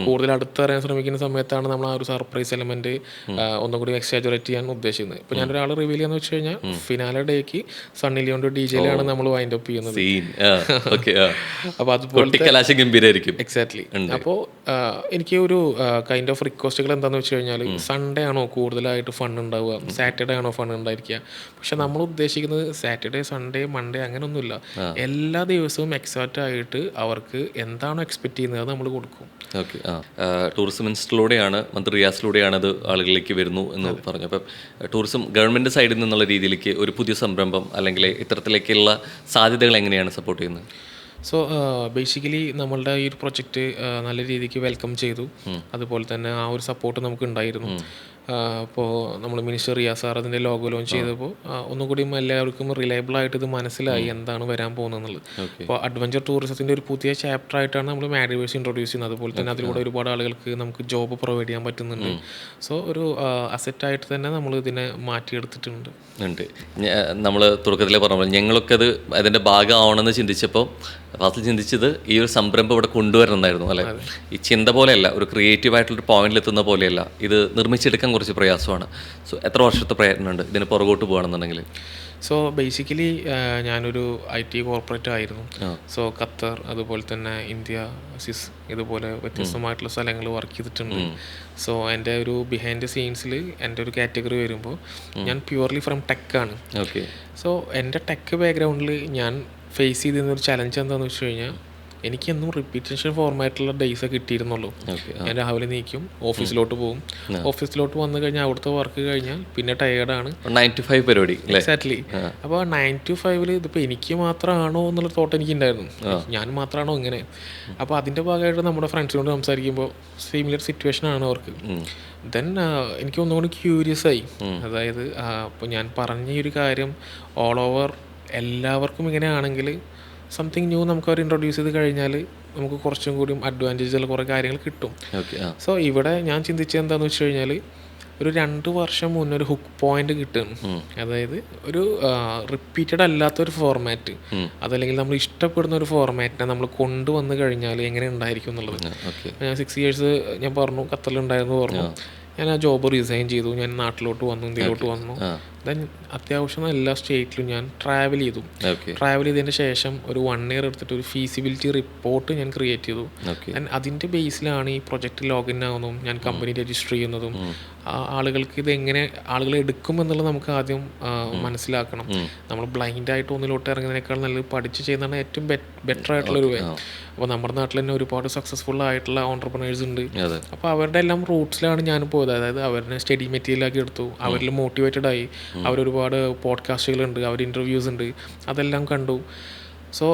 കൂടുതൽ അടുത്തറിയാൻ ശ്രമിക്കുന്ന സമയത്താണ് നമ്മൾ ആ ഒരു സർപ്രൈസ് എലമെന്റ് ഒന്നുകൂടി എക്സാജുറേറ്റ് ചെയ്യാൻ ഉദ്ദേശിക്കുന്നത്. ഇപ്പോൾ ഞാനൊരാൾ റിവീൽ ചെയ്യാന്ന് വെച്ച് കഴിഞ്ഞാൽ ഫിനാലെ ഡേക്ക് സണ്ണി ലിയോന്റെ DJയിലാണ് നമ്മൾ വൈൻഡ് അപ്പ് ചെയ്യുന്നത്. അപ്പോൾ അതുപോലെ എക്സാക്ട്ലി. അപ്പോൾ എനിക്ക് ഒരു കൈൻഡ് ഓഫ് റിക്വസ്റ്റുകൾ എന്താണെന്ന് വെച്ച് കഴിഞ്ഞാൽ സൺഡേ ആണോ കൂടുതലായിട്ട് ഫൺ ഉണ്ടാവുക, സാറ്റർഡേ ആണോ ഫൺ ഉണ്ടായിരിക്കുക? പക്ഷെ നമ്മൾ ഉദ്ദേശിക്കുന്നത് സാറ്റർഡേ സൺഡേ മൺഡേ അങ്ങനെയൊന്നുമില്ല. എല്ലാ ദിവസവും എക്സാക്റ്റ് ആയിട്ട് അവർക്ക് എന്താണോ എക്സ്പെക്ട് ചെയ്യുന്നത് അത് നമ്മൾ കൊടുക്കും. ഓക്കെ, ടൂറിസം മിനിസ്റ്ററിലൂടെയാണ് മന്ത്രി റിയാസിലൂടെയാണ് അത് ആളുകളിലേക്ക് വരുന്നു എന്ന് പറഞ്ഞു. അപ്പം ടൂറിസം ഗവൺമെൻറ് സൈഡിൽ നിന്നുള്ള രീതിയിലേക്ക് ഒരു പുതിയ സംരംഭം അല്ലെങ്കിൽ ഇത്തരത്തിലേക്കുള്ള സാധ്യതകൾ എങ്ങനെയാണ് സപ്പോർട്ട് ചെയ്യുന്നത്? സോ ബേസിക്കലി നമ്മളുടെ ഈ ഒരു പ്രൊജക്റ്റ് നല്ല രീതിക്ക് വെൽക്കം ചെയ്തു. അതുപോലെ തന്നെ ആ ഒരു സപ്പോർട്ട് നമുക്ക് ഉണ്ടായിരുന്നു. അപ്പോൾ നമ്മൾ മിനിസ്റ്റർ റിയാസ് സാർ അതിൻ്റെ ലോഗോ ലോഞ്ച് ചെയ്തപ്പോൾ ഒന്നുകൂടി എല്ലാവർക്കും റിലയബിൾ ആയിട്ട് ഇത് മനസ്സിലായി എന്താണ് വരാൻ പോകുന്നത്. അപ്പോൾ അഡ്വഞ്ചർ ടൂറിസത്തിൻ്റെ ഒരു പുതിയ ചാപ്റ്റർ ആയിട്ടാണ് നമ്മൾ മാഡിവേഴ്സ് ഇൻട്രൊഡ്യൂസ് ചെയ്യുന്നത്. അതുപോലെ തന്നെ അതിലൂടെ ഒരുപാട് ആളുകൾക്ക് നമുക്ക് ജോബ് പ്രൊവൈഡ് ചെയ്യാൻ പറ്റുന്നുണ്ട്. സോ ഒരു അസറ്റായിട്ട് തന്നെ നമ്മൾ ഇതിനെ മാറ്റിയെടുത്തിട്ടുണ്ട്. നമ്മൾ തുടക്കത്തിലേ പറഞ്ഞപ്പോൾ ഞങ്ങളൊക്കെ അത് അതിൻ്റെ ഭാഗമാവണമെന്ന് ചിന്തിച്ചപ്പോൾ ഫാസിൽ ചിന്തിച്ചത് ഈ ഒരു സംരംഭം ഇവിടെ കൊണ്ടുവരണമെന്നായിരുന്നു അല്ലേ. ഈ ചിന്ത പോലെയല്ല, ഒരു ക്രിയേറ്റീവായിട്ടുള്ളൊരു പോയിന്റിലെത്തുന്ന പോലെയല്ല, ഇത് നിർമ്മിച്ചെടുക്കാൻ കുറച്ച് പ്രയാസമാണ്. സോ എത്ര വർഷത്തെ പ്രയത്നമുണ്ട് ഇതിന് പുറകോട്ട് പോകുകയാണെന്നുണ്ടെങ്കിൽ? സോ ബേസിക്കലി ഞാനൊരു IT കോർപ്പറേറ്റ് ആയിരുന്നു. സോ ഖത്തർ അതുപോലെ തന്നെ ഇന്ത്യ, സിസ് ഇതുപോലെ വ്യത്യസ്തമായിട്ടുള്ള സ്ഥലങ്ങൾ വർക്ക് ചെയ്തിട്ടുണ്ട്. സോ എൻ്റെ ഒരു ബിഹൈൻഡ് ദ സീൻസിൽ എൻ്റെ ഒരു കാറ്റഗറി വരുമ്പോൾ ഞാൻ പ്യുവർലി ഫ്രം ടെക്കാണ്. സോ എൻ്റെ ടെക്ക് ബാക്ക്ഗ്രൗണ്ടിൽ ഞാൻ ഫേസ് ചെയ്തിരുന്നൊരു ചലഞ്ച് എന്താണെന്ന് വെച്ച് കഴിഞ്ഞാൽ എനിക്കെന്നും റിപ്പീറ്റേഷൻ ഫോർമാറ്റിലുള്ള ഡേയ്സേ കിട്ടിയിരുന്നുള്ളൂ. ഞാൻ രാവിലെ നീക്കും, ഓഫീസിലോട്ട് പോകും, ഓഫീസിലോട്ട് വന്നു കഴിഞ്ഞാൽ അവിടുത്തെ വർക്ക് കഴിഞ്ഞാൽ പിന്നെ ടയേർഡാണ്. 9 to 5 പരിപാടി. എക്സാക്ട്ലി. അപ്പോൾ 9 to 5 ഇതിപ്പോൾ എനിക്ക് മാത്രമാണോ എന്നുള്ള തോട്ട് എനിക്കുണ്ടായിരുന്നു, ഞാൻ മാത്രമാണോ ഇങ്ങനെ. അപ്പോൾ അതിൻ്റെ ഭാഗമായിട്ട് നമ്മുടെ ഫ്രണ്ട്സിനോട് സംസാരിക്കുമ്പോൾ സിമിലർ സിറ്റുവേഷൻ ആണ് അവർക്ക്. ദെൻ എനിക്ക് ഒന്നുകൂടി ക്യൂരിയസ് ആയി. അതായത് അപ്പോൾ ഞാൻ പറഞ്ഞ ഈ ഒരു കാര്യം ഓൾ ഓവർ എല്ലാവർക്കും ഇങ്ങനെയാണെങ്കിൽ സംതിങ് ന്യൂ നമുക്ക് അവർ ഇൻട്രൊഡ്യൂസ് ചെയ്ത് കഴിഞ്ഞാൽ നമുക്ക് കുറച്ചും കൂടി അഡ്വാൻറ്റേജുള്ള കുറേ കാര്യങ്ങൾ കിട്ടും. സോ ഇവിടെ ഞാൻ ചിന്തിച്ചത് എന്താണെന്ന് വെച്ച് കഴിഞ്ഞാൽ ഒരു 2 വർഷം മുന്നേ ഒരു ഹുക്ക് പോയിന്റ് കിട്ടുകയാണ്. അതായത് ഒരു റിപ്പീറ്റഡ് അല്ലാത്തൊരു ഫോർമാറ്റ്, അതല്ലെങ്കിൽ നമ്മൾ ഇഷ്ടപ്പെടുന്ന ഒരു ഫോർമാറ്റിനെ നമ്മൾ കൊണ്ടുവന്ന് കഴിഞ്ഞാൽ എങ്ങനെ ഉണ്ടായിരിക്കും എന്നുള്ളത്. ഞാൻ 6 years ഞാൻ പറഞ്ഞു ഖത്തറിലുണ്ടായിരുന്നു പറഞ്ഞു. ഞാൻ ആ ജോബ് റിസൈൻ ചെയ്തു, ഞാൻ നാട്ടിലോട്ട് വന്നു, ഇന്ത്യയിലോട്ട് വന്നു. ദെൻ അത്യാവശ്യം എല്ലാ സ്റ്റേറ്റിലും ഞാൻ ട്രാവൽ ചെയ്തു. ട്രാവൽ ചെയ്തതിന് ശേഷം ഒരു 1 year എടുത്തിട്ട് ഒരു ഫീസിബിലിറ്റി റിപ്പോർട്ട് ഞാൻ ക്രിയേറ്റ് ചെയ്തു. ദെൻ അതിൻ്റെ ബേസിലാണ് ഈ പ്രൊജക്റ്റ് ലോഗിൻ ആവുന്നതും ഞാൻ കമ്പനി രജിസ്റ്റർ ചെയ്യുന്നതും. ആളുകൾക്ക് ഇതെങ്ങനെ ആളുകൾ എടുക്കുമെന്നുള്ളത് നമുക്ക് ആദ്യം മനസ്സിലാക്കണം. നമ്മൾ ബ്ലൈൻഡായിട്ട് ഒന്നിലോട്ട് ഇറങ്ങുന്നതിനേക്കാൾ നല്ലത് പഠിച്ച് ചെയ്യുന്നതാണ് ഏറ്റവും ബെറ്റർ ആയിട്ടുള്ളൊരു വേ. അപ്പോൾ നമ്മുടെ നാട്ടിൽ തന്നെ ഒരുപാട് സക്സസ്ഫുൾ ആയിട്ടുള്ള ഓൺട്രപ്രനേഴ്സ് ഉണ്ട്. അപ്പോൾ അവരുടെ എല്ലാം റൂട്ട്സിലാണ് ഞാൻ പോയത്. അതായത് അവരെ സ്റ്റഡി മെറ്റീരിയലാക്കി എടുത്തു, അവരിൽ മോട്ടിവേറ്റഡ് ആയി, അവരൊരുപാട് പോഡ്കാസ്റ്റുകളുണ്ട്, അവർ ഇൻ്റർവ്യൂസ് ഉണ്ട്, അതെല്ലാം കണ്ടു. സോ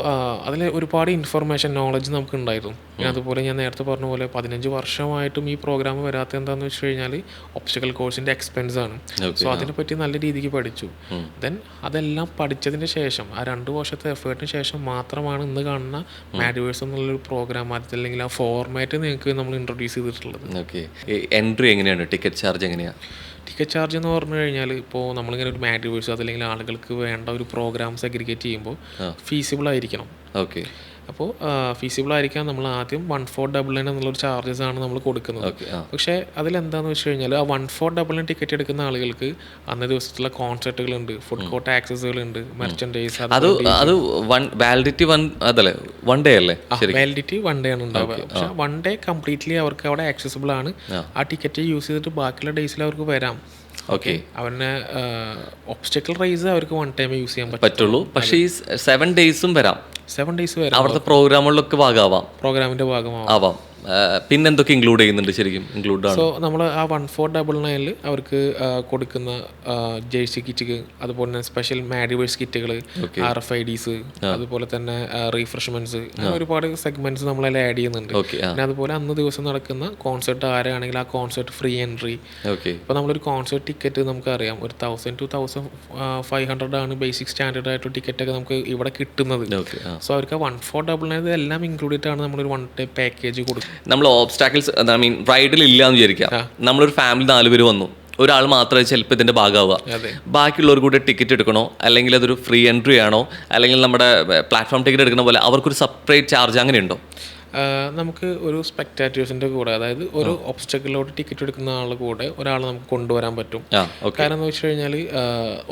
അതിൽ ഒരുപാട് ഇൻഫർമേഷൻ നോളജ് നമുക്ക് ഉണ്ടായിരുന്നു. പിന്നെ അതുപോലെ ഞാൻ നേരത്തെ പറഞ്ഞ പോലെ 15 വർഷമായിട്ടും ഈ പ്രോഗ്രാം വരാത്ത എന്താണെന്ന് വെച്ച് കഴിഞ്ഞാൽ ഒബ്സ്റ്റക്കിൾ കോഴ്സിൻ്റെ എക്സ്പെൻസ് ആണ്. സോ അതിനെപ്പറ്റി നല്ല രീതിക്ക് പഠിച്ചു. ദെൻ അതെല്ലാം പഠിച്ചതിന് ശേഷം ആ 2 വർഷത്തെ എഫേർട്ടിന് ശേഷം മാത്രമാണ് ഇന്ന് കാണുന്ന മാഡിവേഴ്സ് എന്നുള്ളൊരു പ്രോഗ്രാം, അല്ലെങ്കിൽ ആ ഫോർമാറ്റ് നിങ്ങൾക്ക് നമ്മൾ ഇൻട്രൊഡ്യൂസ് ചെയ്തിട്ടുള്ളത്. എൻട്രി എങ്ങനെയാണ്? ടിക്കറ്റ് ചാർജ് എങ്ങനെയാണ്? ടിക്കറ്റ് ചാർജ് എന്ന് പറഞ്ഞു കഴിഞ്ഞാൽ ഇപ്പോൾ നമ്മളിങ്ങനെ ഒരു മാഡിവേഴ്സ് അതല്ലെങ്കിൽ ആളുകൾക്ക് വേണ്ട ഒരു പ്രോഗ്രാം സെഗ്രിഗേറ്റ് ചെയ്യുമ്പോൾ ഫീസിബിൾ ആയിരിക്കണം. ഓക്കെ. അപ്പോൾ ഫീസിബിൾ ആയിരിക്കാൻ നമ്മൾ ആദ്യം 1499 എന്നുള്ളൊരു ചാർജസ് ആണ് നമ്മൾ കൊടുക്കുന്നത്. പക്ഷേ അതിലെന്താണെന്ന് വെച്ച് കഴിഞ്ഞാൽ ആ 1499 ടിക്കറ്റ് എടുക്കുന്ന ആളുകൾക്ക് അന്നേ ദിവസത്തുള്ള കോൺസെർട്ടുകളുണ്ട്, ഫുഡ് കോർട്ട് ആക്സസുകളുണ്ട്, മെർച്ചൻഡൈസ്. അത് വാലിഡിറ്റി 1 day അല്ലേ? വാലിഡിറ്റി 1 day ആണ് ഉണ്ടാവുക. പക്ഷേ 1 day കംപ്ലീറ്റ്ലി അവർക്ക് അവിടെ ആക്സസിബിൾ ആണ്. ആ ടിക്കറ്റ് യൂസ് ചെയ്തിട്ട് ബാക്കിയുള്ള ഡേയ്സിൽ അവർക്ക് വരാം. ഓക്കെ. അവരുടെ ഒബ്സ്റ്റക്കിൾ റൈസ് അവർക്ക് 1 time യൂസ് ചെയ്യാൻ പറ്റുള്ളൂ. പക്ഷേ ഈ 7 days വരാം. 7 days വരെ അവിടുത്തെ പ്രോഗ്രാമുകളിലൊക്കെ ഭാഗമാവാം, പ്രോഗ്രാമിന്റെ ഭാഗമാവാം. പിന്നെ എന്തൊക്കെ ഇൻക്ലൂഡ് ചെയ്യുന്നുണ്ട്? ശരിക്കും ഇൻക്ലൂഡ് ആണ്. സോ നമ്മൾ ആ 1499 അവർക്ക് കൊടുക്കുന്ന ജേഴ്സി കിറ്റ്, അതുപോലെ തന്നെ സ്പെഷ്യൽ മാഡിവേഴ്സ് കിറ്റുകൾ, RFIDs, അതുപോലെ തന്നെ റീഫ്രഷ്മെന്റ്സ്, ഒരുപാട് സെഗ്മെന്റ്സ് നമ്മളതിൽ ആഡ് ചെയ്യുന്നുണ്ട്. പിന്നെ അതുപോലെ അന്ന് ദിവസം നടക്കുന്ന കോൺസെർട്ട് ആരാണെങ്കിൽ ആ കോൺസെർട്ട് ഫ്രീ എൻട്രി. ഇപ്പോൾ നമ്മളൊരു കോൺസെർട്ട് ടിക്കറ്റ് നമുക്കറിയാം ഒരു 1000 to 1500 ആണ് ബേസിക് സ്റ്റാൻഡേർഡ് ആയിട്ട് ടിക്കറ്റൊക്കെ നമുക്ക് ഇവിടെ കിട്ടുന്നത്. സോ അവർക്ക് 1499 എല്ലാം ഇൻക്ലൂഡഡ് ആണ് നമ്മളൊരു 1 day പാക്കേജ് കൊടുക്കുന്നത്. നമ്മൾ ഓബ്സ്റ്റാക്കിൾസ് റൈഡിൽ ഇല്ല എന്ന് വിചാരിക്കാം. നമ്മളൊരു ഫാമിലി 4 പേര് വന്നു, ഒരാൾ മാത്രമേ ചിലപ്പോൾ ഇതിൻ്റെ ഭാഗമാവുക. ബാക്കിയുള്ളവർ കൂടെ ടിക്കറ്റ് എടുക്കണോ, അല്ലെങ്കിൽ അതൊരു ഫ്രീ എൻട്രി ആണോ, അല്ലെങ്കിൽ നമ്മുടെ പ്ലാറ്റ്ഫോം ടിക്കറ്റ് എടുക്കുന്ന പോലെ അവർക്കൊരു സെപ്പറേറ്റ് ചാർജ് അങ്ങനെയുണ്ടോ? നമുക്ക് ഒരു സ്പെക്ടാറ്റേഴ്സിൻ്റെ കൂടെ, അതായത് ഒരു ഒബ്സ്റ്റക്കിളിലോട്ട് ടിക്കറ്റ് എടുക്കുന്ന ആളുടെ കൂടെ ഒരാളെ നമുക്ക് കൊണ്ടുവരാൻ പറ്റും. കാരണം എന്ന് വെച്ച് കഴിഞ്ഞാൽ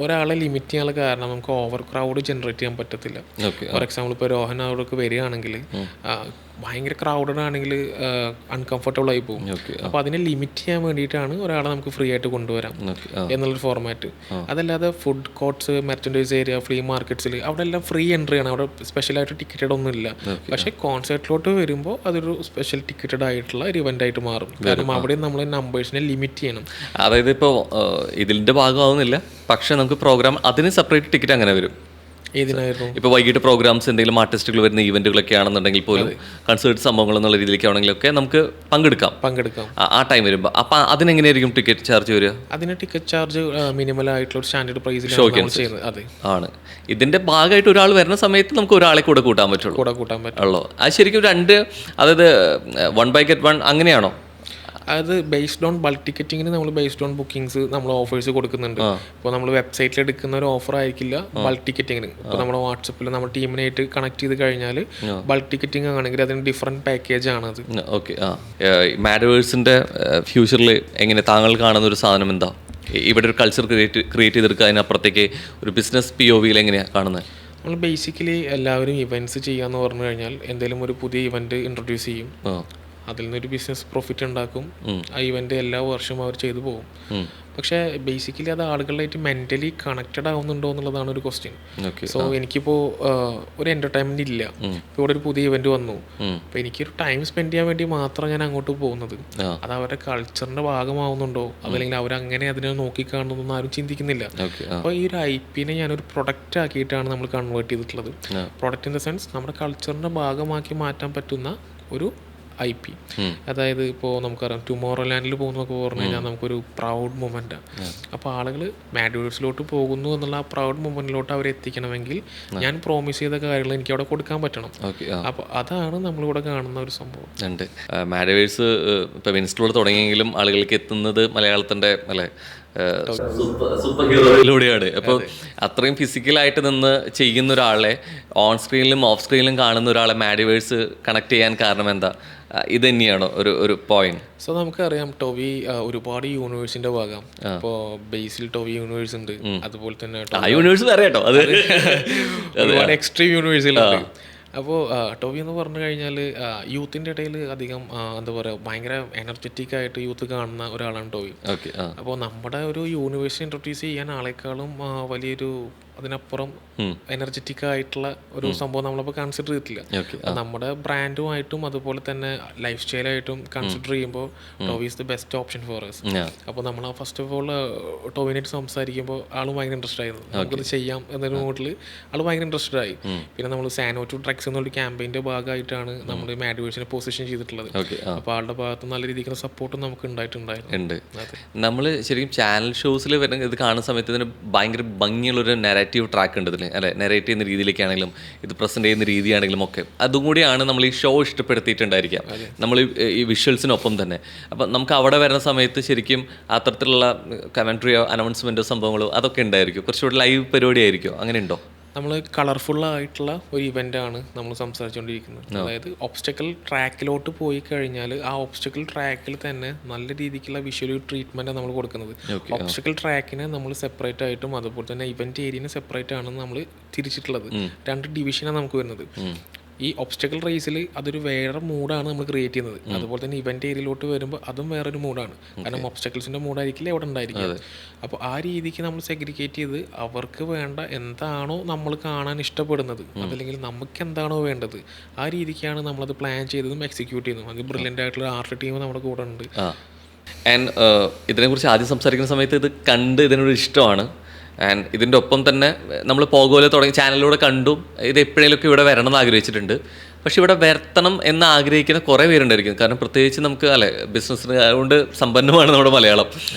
ഒരാളെ ലിമിറ്റ് ചെയ്യാനുള്ള കാരണം നമുക്ക് ഓവർ ക്രൗഡ് ജനറേറ്റ് ചെയ്യാൻ പറ്റത്തില്ല. ഫോർ എക്സാമ്പിൾ ഇപ്പോൾ രോഹൻ അവിടേക്ക് വരികയാണെങ്കിൽ ഭയങ്കര ക്രൗഡഡ് ആണെങ്കിൽ അൺകംഫർട്ടബിൾ ആയി പോകും. അപ്പോൾ അതിനെ ലിമിറ്റ് ചെയ്യാൻ വേണ്ടിയിട്ടാണ് ഒരാളെ നമുക്ക് ഫ്രീ ആയിട്ട് കൊണ്ടുവരാം എന്നുള്ളൊരു ഫോർമാറ്റ്. അതല്ലാതെ food courts, merchandise area, flea മാർക്കറ്റ്സിൽ അവിടെ എല്ലാം ഫ്രീ എൻട്രി ആണ്. അവിടെ സ്പെഷ്യലായിട്ട് ടിക്കറ്റഡ് ഒന്നും ഇല്ല. പക്ഷേ കോൺസെർട്ടിലോട്ട് വരുമ്പോൾ അതൊരു സ്പെഷ്യൽ ടിക്കറ്റഡ് ആയിട്ടുള്ള ഒരു ഇവന്റ് ആയിട്ട് മാറും. കാരണം അവിടെ നമ്മൾ നമ്പേഴ്സിനെ ലിമിറ്റ് ചെയ്യണം. അതായത് ഇപ്പോൾ ഇതിൻ്റെ ഭാഗമാവുന്നില്ല, പക്ഷേ നമുക്ക് പ്രോഗ്രാം അതിന് സെപ്പറേറ്റ് ടിക്കറ്റ് അങ്ങനെ വരും. ഇപ്പോൾ വൈകിട്ട് പ്രോഗ്രാംസ് എന്തെങ്കിലും ആർട്ടിസ്റ്റുകൾ വരുന്ന ഈവന്റുകളൊക്കെ ആണെന്നുണ്ടെങ്കിൽ പോലും കൺസേർട്ട് സംഭവങ്ങൾ എന്നുള്ള രീതിയിലേക്കാണെങ്കിലൊക്കെ നമുക്ക് പങ്കെടുക്കാം ആ ടൈം വരുമ്പോൾ. അപ്പം അതിനെങ്ങനെയായിരിക്കും ടിക്കറ്റ് ചാർജ് വരിക? അതിന് ടിക്കറ്റ് ചാർജ് മിനിമൽ ആയിട്ടുള്ള സ്റ്റാൻഡേർഡ് പ്രൈസിൽ. ആണ്. ഇതിന്റെ ഭാഗമായിട്ട് ഒരാൾ വരുന്ന സമയത്ത് നമുക്ക് ഒരാളെ കൂടെ കൂട്ടാൻ പറ്റുള്ളൂ. അത് ശരിക്കും 2, അതായത് 1 buy get 1 അങ്ങനെയാണോ? അത് ബേസ്ഡ് ഓൺ ബൾക്ക് ടിക്കറ്റിങ്ങിന് നമ്മൾ ബേസ്ഡ് ഓൺ ബുക്കിംഗ്സ് നമ്മൾ ഓഫേഴ്സ് കൊടുക്കുന്നുണ്ട്. ഇപ്പോൾ നമ്മൾ വെബ്സൈറ്റിൽ എടുക്കുന്ന ഒരു ഓഫർ ആയിരിക്കില്ല ബൾക്ക് ടിക്കറ്റിങ്ങിന്. ഇപ്പോൾ നമ്മുടെ വാട്സപ്പിൽ നമ്മൾ ടീമിനായിട്ട് കണക്ട് ചെയ്ത് കഴിഞ്ഞാൽ ബൾക്ക് ടിക്കറ്റിംഗ് ആണെങ്കിൽ അതിന് ഡിഫറെൻറ്റ് പാക്കേജ് ആണത്. ഓക്കെ. മാഡിവേഴ്സിൻ്റെ ഫ്യൂച്ചറിൽ എങ്ങനെ താങ്കൾ കാണുന്ന ഒരു സാധനം എന്താ? ഇവിടെ ഒരു കൾച്ചർ ക്രിയേറ്റ് ചെയ്തെടുക്കുക, അതിനപ്പുറത്തേക്ക് ഒരു ബിസിനസ് POVയിൽ എങ്ങനെയാണ് കാണുന്നത്? നമ്മൾ ബേസിക്കലി എല്ലാവരും ഇവൻറ്റ്സ് ചെയ്യാന്ന് പറഞ്ഞു കഴിഞ്ഞാൽ എന്തെങ്കിലും ഒരു പുതിയ ഇവന്റ് ഇൻട്രൊഡ്യൂസ് ചെയ്യും. അതിൽ നിന്നൊരു ബിസിനസ് പ്രോഫിറ്റ് ഉണ്ടാക്കും. ആ ഇവൻ്റ് എല്ലാ വർഷവും അവർ ചെയ്തു പോകും. പക്ഷേ ബേസിക്കലി അത് ആളുകളായിട്ട് മെൻ്റലി കണക്റ്റഡ് ആവുന്നുണ്ടോ എന്നുള്ളതാണ് ഒരു ക്വസ്റ്റ്യൻ. സോ എനിക്കിപ്പോൾ ഒരു എൻ്റർടൈൻമെൻറ്റ് ഇല്ല, ഇപ്പോൾ ഇവിടെ ഒരു പുതിയ ഇവൻ്റ് വന്നു, അപ്പോൾ എനിക്കൊരു ടൈം സ്പെൻഡ് ചെയ്യാൻ വേണ്ടി മാത്രം ഞാൻ അങ്ങോട്ട് പോകുന്നത്. അത് അവരുടെ കൾച്ചറിൻ്റെ ഭാഗമാവുന്നുണ്ടോ അതല്ലെങ്കിൽ അവരങ്ങനെ അതിനെ നോക്കിക്കാണുന്നൊന്നും ആരും ചിന്തിക്കുന്നില്ല. അപ്പോൾ ഈ ഒരു IP-നെ ഞാനൊരു പ്രൊഡക്റ്റ് ആക്കിയിട്ടാണ് നമ്മൾ കൺവേർട്ട് ചെയ്തിട്ടുള്ളത്. പ്രൊഡക്റ്റ് ഇൻ ദ സെൻസ് നമ്മുടെ കൾച്ചറിൻ്റെ ഭാഗമാക്കി മാറ്റാൻ പറ്റുന്ന ഒരു IP. അതായത് ഇപ്പോൾ നമുക്കറിയാം ടുമോറോ ലാൻഡിൽ പോകുന്നതൊക്കെ പറഞ്ഞു കഴിഞ്ഞാൽ നമുക്കൊരു പ്രൗഡ് മൊമെൻറ്റാണ്. അപ്പോൾ ആളുകൾ മാഡ്യൂൾസിലോട്ട് പോകുന്നു എന്നുള്ള ആ പ്രൗഡ് മൊമെൻറ്റിലോട്ട് അവരെ എത്തിക്കണമെങ്കിൽ ഞാൻ പ്രോമിസ് ചെയ്ത കാര്യങ്ങൾ എനിക്ക് അവിടെ കൊടുക്കാൻ പറ്റണം. അപ്പോൾ അതാണ് നമ്മളിവിടെ കാണുന്ന ഒരു സംഭവം. ഉണ്ട് മാഡ്യൂൾസ് ഇപ്പോൾ വിൻസ്റ്റോൾ തുടങ്ങിയെങ്കിലും ആളുകൾക്ക് എത്തുന്നത് മലയാളത്തിൻ്റെ അല്ലേ സൂപ്പർ ഹീറോയിലൂടെയാണ്. അപ്പോൾ അത്രയും ഫിസിക്കലായിട്ട് നിന്ന് ചെയ്യുന്ന ഒരാളെ ഓൺ സ്ക്രീനിലും ഓഫ് സ്ക്രീനിലും കാണുന്ന ഒരാളെ മാഡിവേഴ്സ് കണക്ട് ചെയ്യാൻ കാരണം എന്താ? ഇത് തന്നെയാണോ ഒരു പോയിന്റ്? സോ നമുക്കറിയാം ടോവി ഒരുപാട് യൂണിവേഴ്സിന്റെ ഭാഗം. ഇപ്പോൾ ബേസിൽ ടോവി യൂണിവേഴ്സ് ഉണ്ട്, അതുപോലെ തന്നെ യൂണിവേഴ്സ് വേറെ കേട്ടോ, അത് ഒരുപാട് എക്സ്ട്രീം യൂണിവേഴ്സുകളുണ്ട്. അപ്പോൾ ടോവി എന്ന് പറഞ്ഞു കഴിഞ്ഞാൽ യൂത്തിൻ്റെ ഇടയിൽ അധികം എന്താ പറയുക ഭയങ്കര എനർജറ്റിക് ആയിട്ട് യൂത്ത് കാണുന്ന ഒരാളാണ് ടോവി. അപ്പോൾ നമ്മുടെ ഒരു യൂണിവേഴ്സ് ഇൻട്രൊഡ്യൂസ് ചെയ്യാൻ ആളെക്കാളും വലിയൊരു അതിനപ്പുറം എനർജറ്റിക് ആയിട്ടുള്ള ഒരു സംഭവം നമ്മളിപ്പോൾ കൺസിഡർ ചെയ്തിട്ടില്ല. നമ്മുടെ ബ്രാൻഡുമായിട്ടും അതുപോലെ തന്നെ ലൈഫ് സ്റ്റൈലായിട്ടും കൺസിഡർ ചെയ്യുമ്പോൾ Tovi is the best option for us. അപ്പോൾ നമ്മൾ ഫസ്റ്റ് ഓഫ് ഓൾ ടോവിനായിട്ട് സംസാരിക്കുമ്പോൾ ആൾ ഭയങ്കര ഇൻട്രസ്റ്റഡ് ആയിരുന്നു, നമുക്കത് ചെയ്യാം എന്നൊരു മോഡിൽ ആൾ ഭയങ്കര ഇൻട്രസ്റ്റഡ് ആയി. പിന്നെ നമ്മൾ സാനോ ടു ഡ്രഗ്സ് എന്നുള്ള ക്യാമ്പയിൻ്റെ ഭാഗമായിട്ടാണ് നമ്മൾ മാഡ്യൂൾസിനെ പൊസിഷൻ ചെയ്തിട്ടുള്ളത്. അപ്പോൾ ആളുടെ ഭാഗത്ത് നല്ല രീതിക്കുള്ള സപ്പോർട്ടും നമുക്ക് ഉണ്ടായിട്ടുണ്ടായിരുന്നു. നമ്മൾ ശരിക്കും ചാനൽ ഷോസിൽ വരുന്ന ഇത് കാണുന്ന സമയത്ത് ഇതിന് ഭയങ്കര ഭംഗിയുള്ളൊരു നെറേറ്റീവ് ട്രാക്ക് ഉണ്ട് ഇതിൽ അല്ലെ. നെറേറ്റ് ചെയ്യുന്ന രീതിയിലേക്കാണെങ്കിലും ഇത് പ്രസൻറ്റ് ചെയ്യുന്ന രീതിയാണെങ്കിലും ഒക്കെ അതും കൂടിയാണ് നമ്മൾ ഈ ഷോ ഇഷ്ടപ്പെടുത്തിയിട്ടുണ്ടായിരിക്കാം, നമ്മൾ ഈ വിഷ്വൽസിനൊപ്പം തന്നെ. അപ്പം നമുക്ക് അവിടെ വരുന്ന സമയത്ത് ശരിക്കും അത്തരത്തിലുള്ള കമൻട്രിയോ അനൗൺസ്മെൻറ്റോ സംഭവങ്ങളോ അതൊക്കെ ഉണ്ടായിരിക്കും, കുറച്ചുകൂടി ലൈവ് പരിപാടി ആയിരിക്കും, അങ്ങനെ ഉണ്ടോ? നമ്മൾ കളർഫുള്ളായിട്ടുള്ള ഒരു ഇവൻ്റാണ് നമ്മൾ സംസാരിച്ചുകൊണ്ടിരിക്കുന്നത്. അതായത് ഒബ്സ്റ്റക്കിൾ ട്രാക്കിലോട്ട് പോയി കഴിഞ്ഞാൽ ആ ഒബ്സ്റ്റക്കിൾ ട്രാക്കിൽ തന്നെ നല്ല രീതിക്കുള്ള വിഷ്വൽ ട്രീറ്റ്മെൻറ്റാണ് നമ്മൾ കൊടുക്കുന്നത്. ഒബ്സ്റ്റക്കിൾ ട്രാക്കിനെ നമ്മൾ സെപ്പറേറ്റ് ആയിട്ടും അതുപോലെ തന്നെ ഇവൻ്റ് ഏരിയനെ സെപ്പറേറ്റ് ആണെന്ന് നമ്മൾ തിരിച്ചിട്ടുള്ളത്. 2 ഡിവിഷനാണ് നമുക്ക് വരുന്നത്. ഈ ഒബ്സ്റ്റക്കിൾ റേസിൽ അതൊരു വേറെ മൂഡാണ് നമ്മൾ ക്രിയേറ്റ് ചെയ്യുന്നത്. അതുപോലെ തന്നെ ഇവൻ്റ് ഏരിയയിലോട്ട് വരുമ്പോൾ അതും വേറൊരു മൂഡാണ്, കാരണം ഒബ്സ്റ്റക്കിൾസിൻ്റെ മൂഡായിരിക്കില്ല അവിടെ ഉണ്ടായിരിക്കും. അപ്പോൾ ആ രീതിക്ക് നമ്മൾ സെഗ്രിഗേറ്റ് ചെയ്ത് അവർക്ക് വേണ്ട എന്താണോ നമ്മൾ കാണാൻ ഇഷ്ടപ്പെടുന്നത് അതല്ലെങ്കിൽ നമുക്ക് എന്താണോ വേണ്ടത് ആ രീതിക്കാണ് നമ്മളത് പ്ലാൻ ചെയ്തതും എക്സിക്യൂട്ട് ചെയ്തതും. അത് ബ്രില്യൻ്റ് ആയിട്ടുള്ള ആർട്ട് ടീം നമ്മുടെ കൂടെ ഉണ്ട്. ആൻഡ് ഇതിനെക്കുറിച്ച് ആദ്യം സംസാരിക്കുന്ന സമയത്ത് ഇത് കണ്ട് ഇതിനൊരു ഇഷ്ടമാണ്. ആൻഡ് ഇതിൻ്റെ ഒപ്പം തന്നെ നമ്മൾ പോകോലെ തുടങ്ങി ചാനലിലൂടെ കണ്ടും ഇത് എപ്പോഴേലൊക്കെ ഇവിടെ വരണം എന്ന് ആഗ്രഹിച്ചിട്ടുണ്ട്. പക്ഷെ ഇവിടെ വരുത്തണം എന്ന് ആഗ്രഹിക്കുന്ന കുറേ പേരുണ്ടായിരിക്കും, കാരണം പ്രത്യേകിച്ച് നമുക്ക് അല്ലെ ബിസിനസ്സിന് അതുകൊണ്ട് സമ്പന്നമാണ് നമ്മുടെ മലയാളം.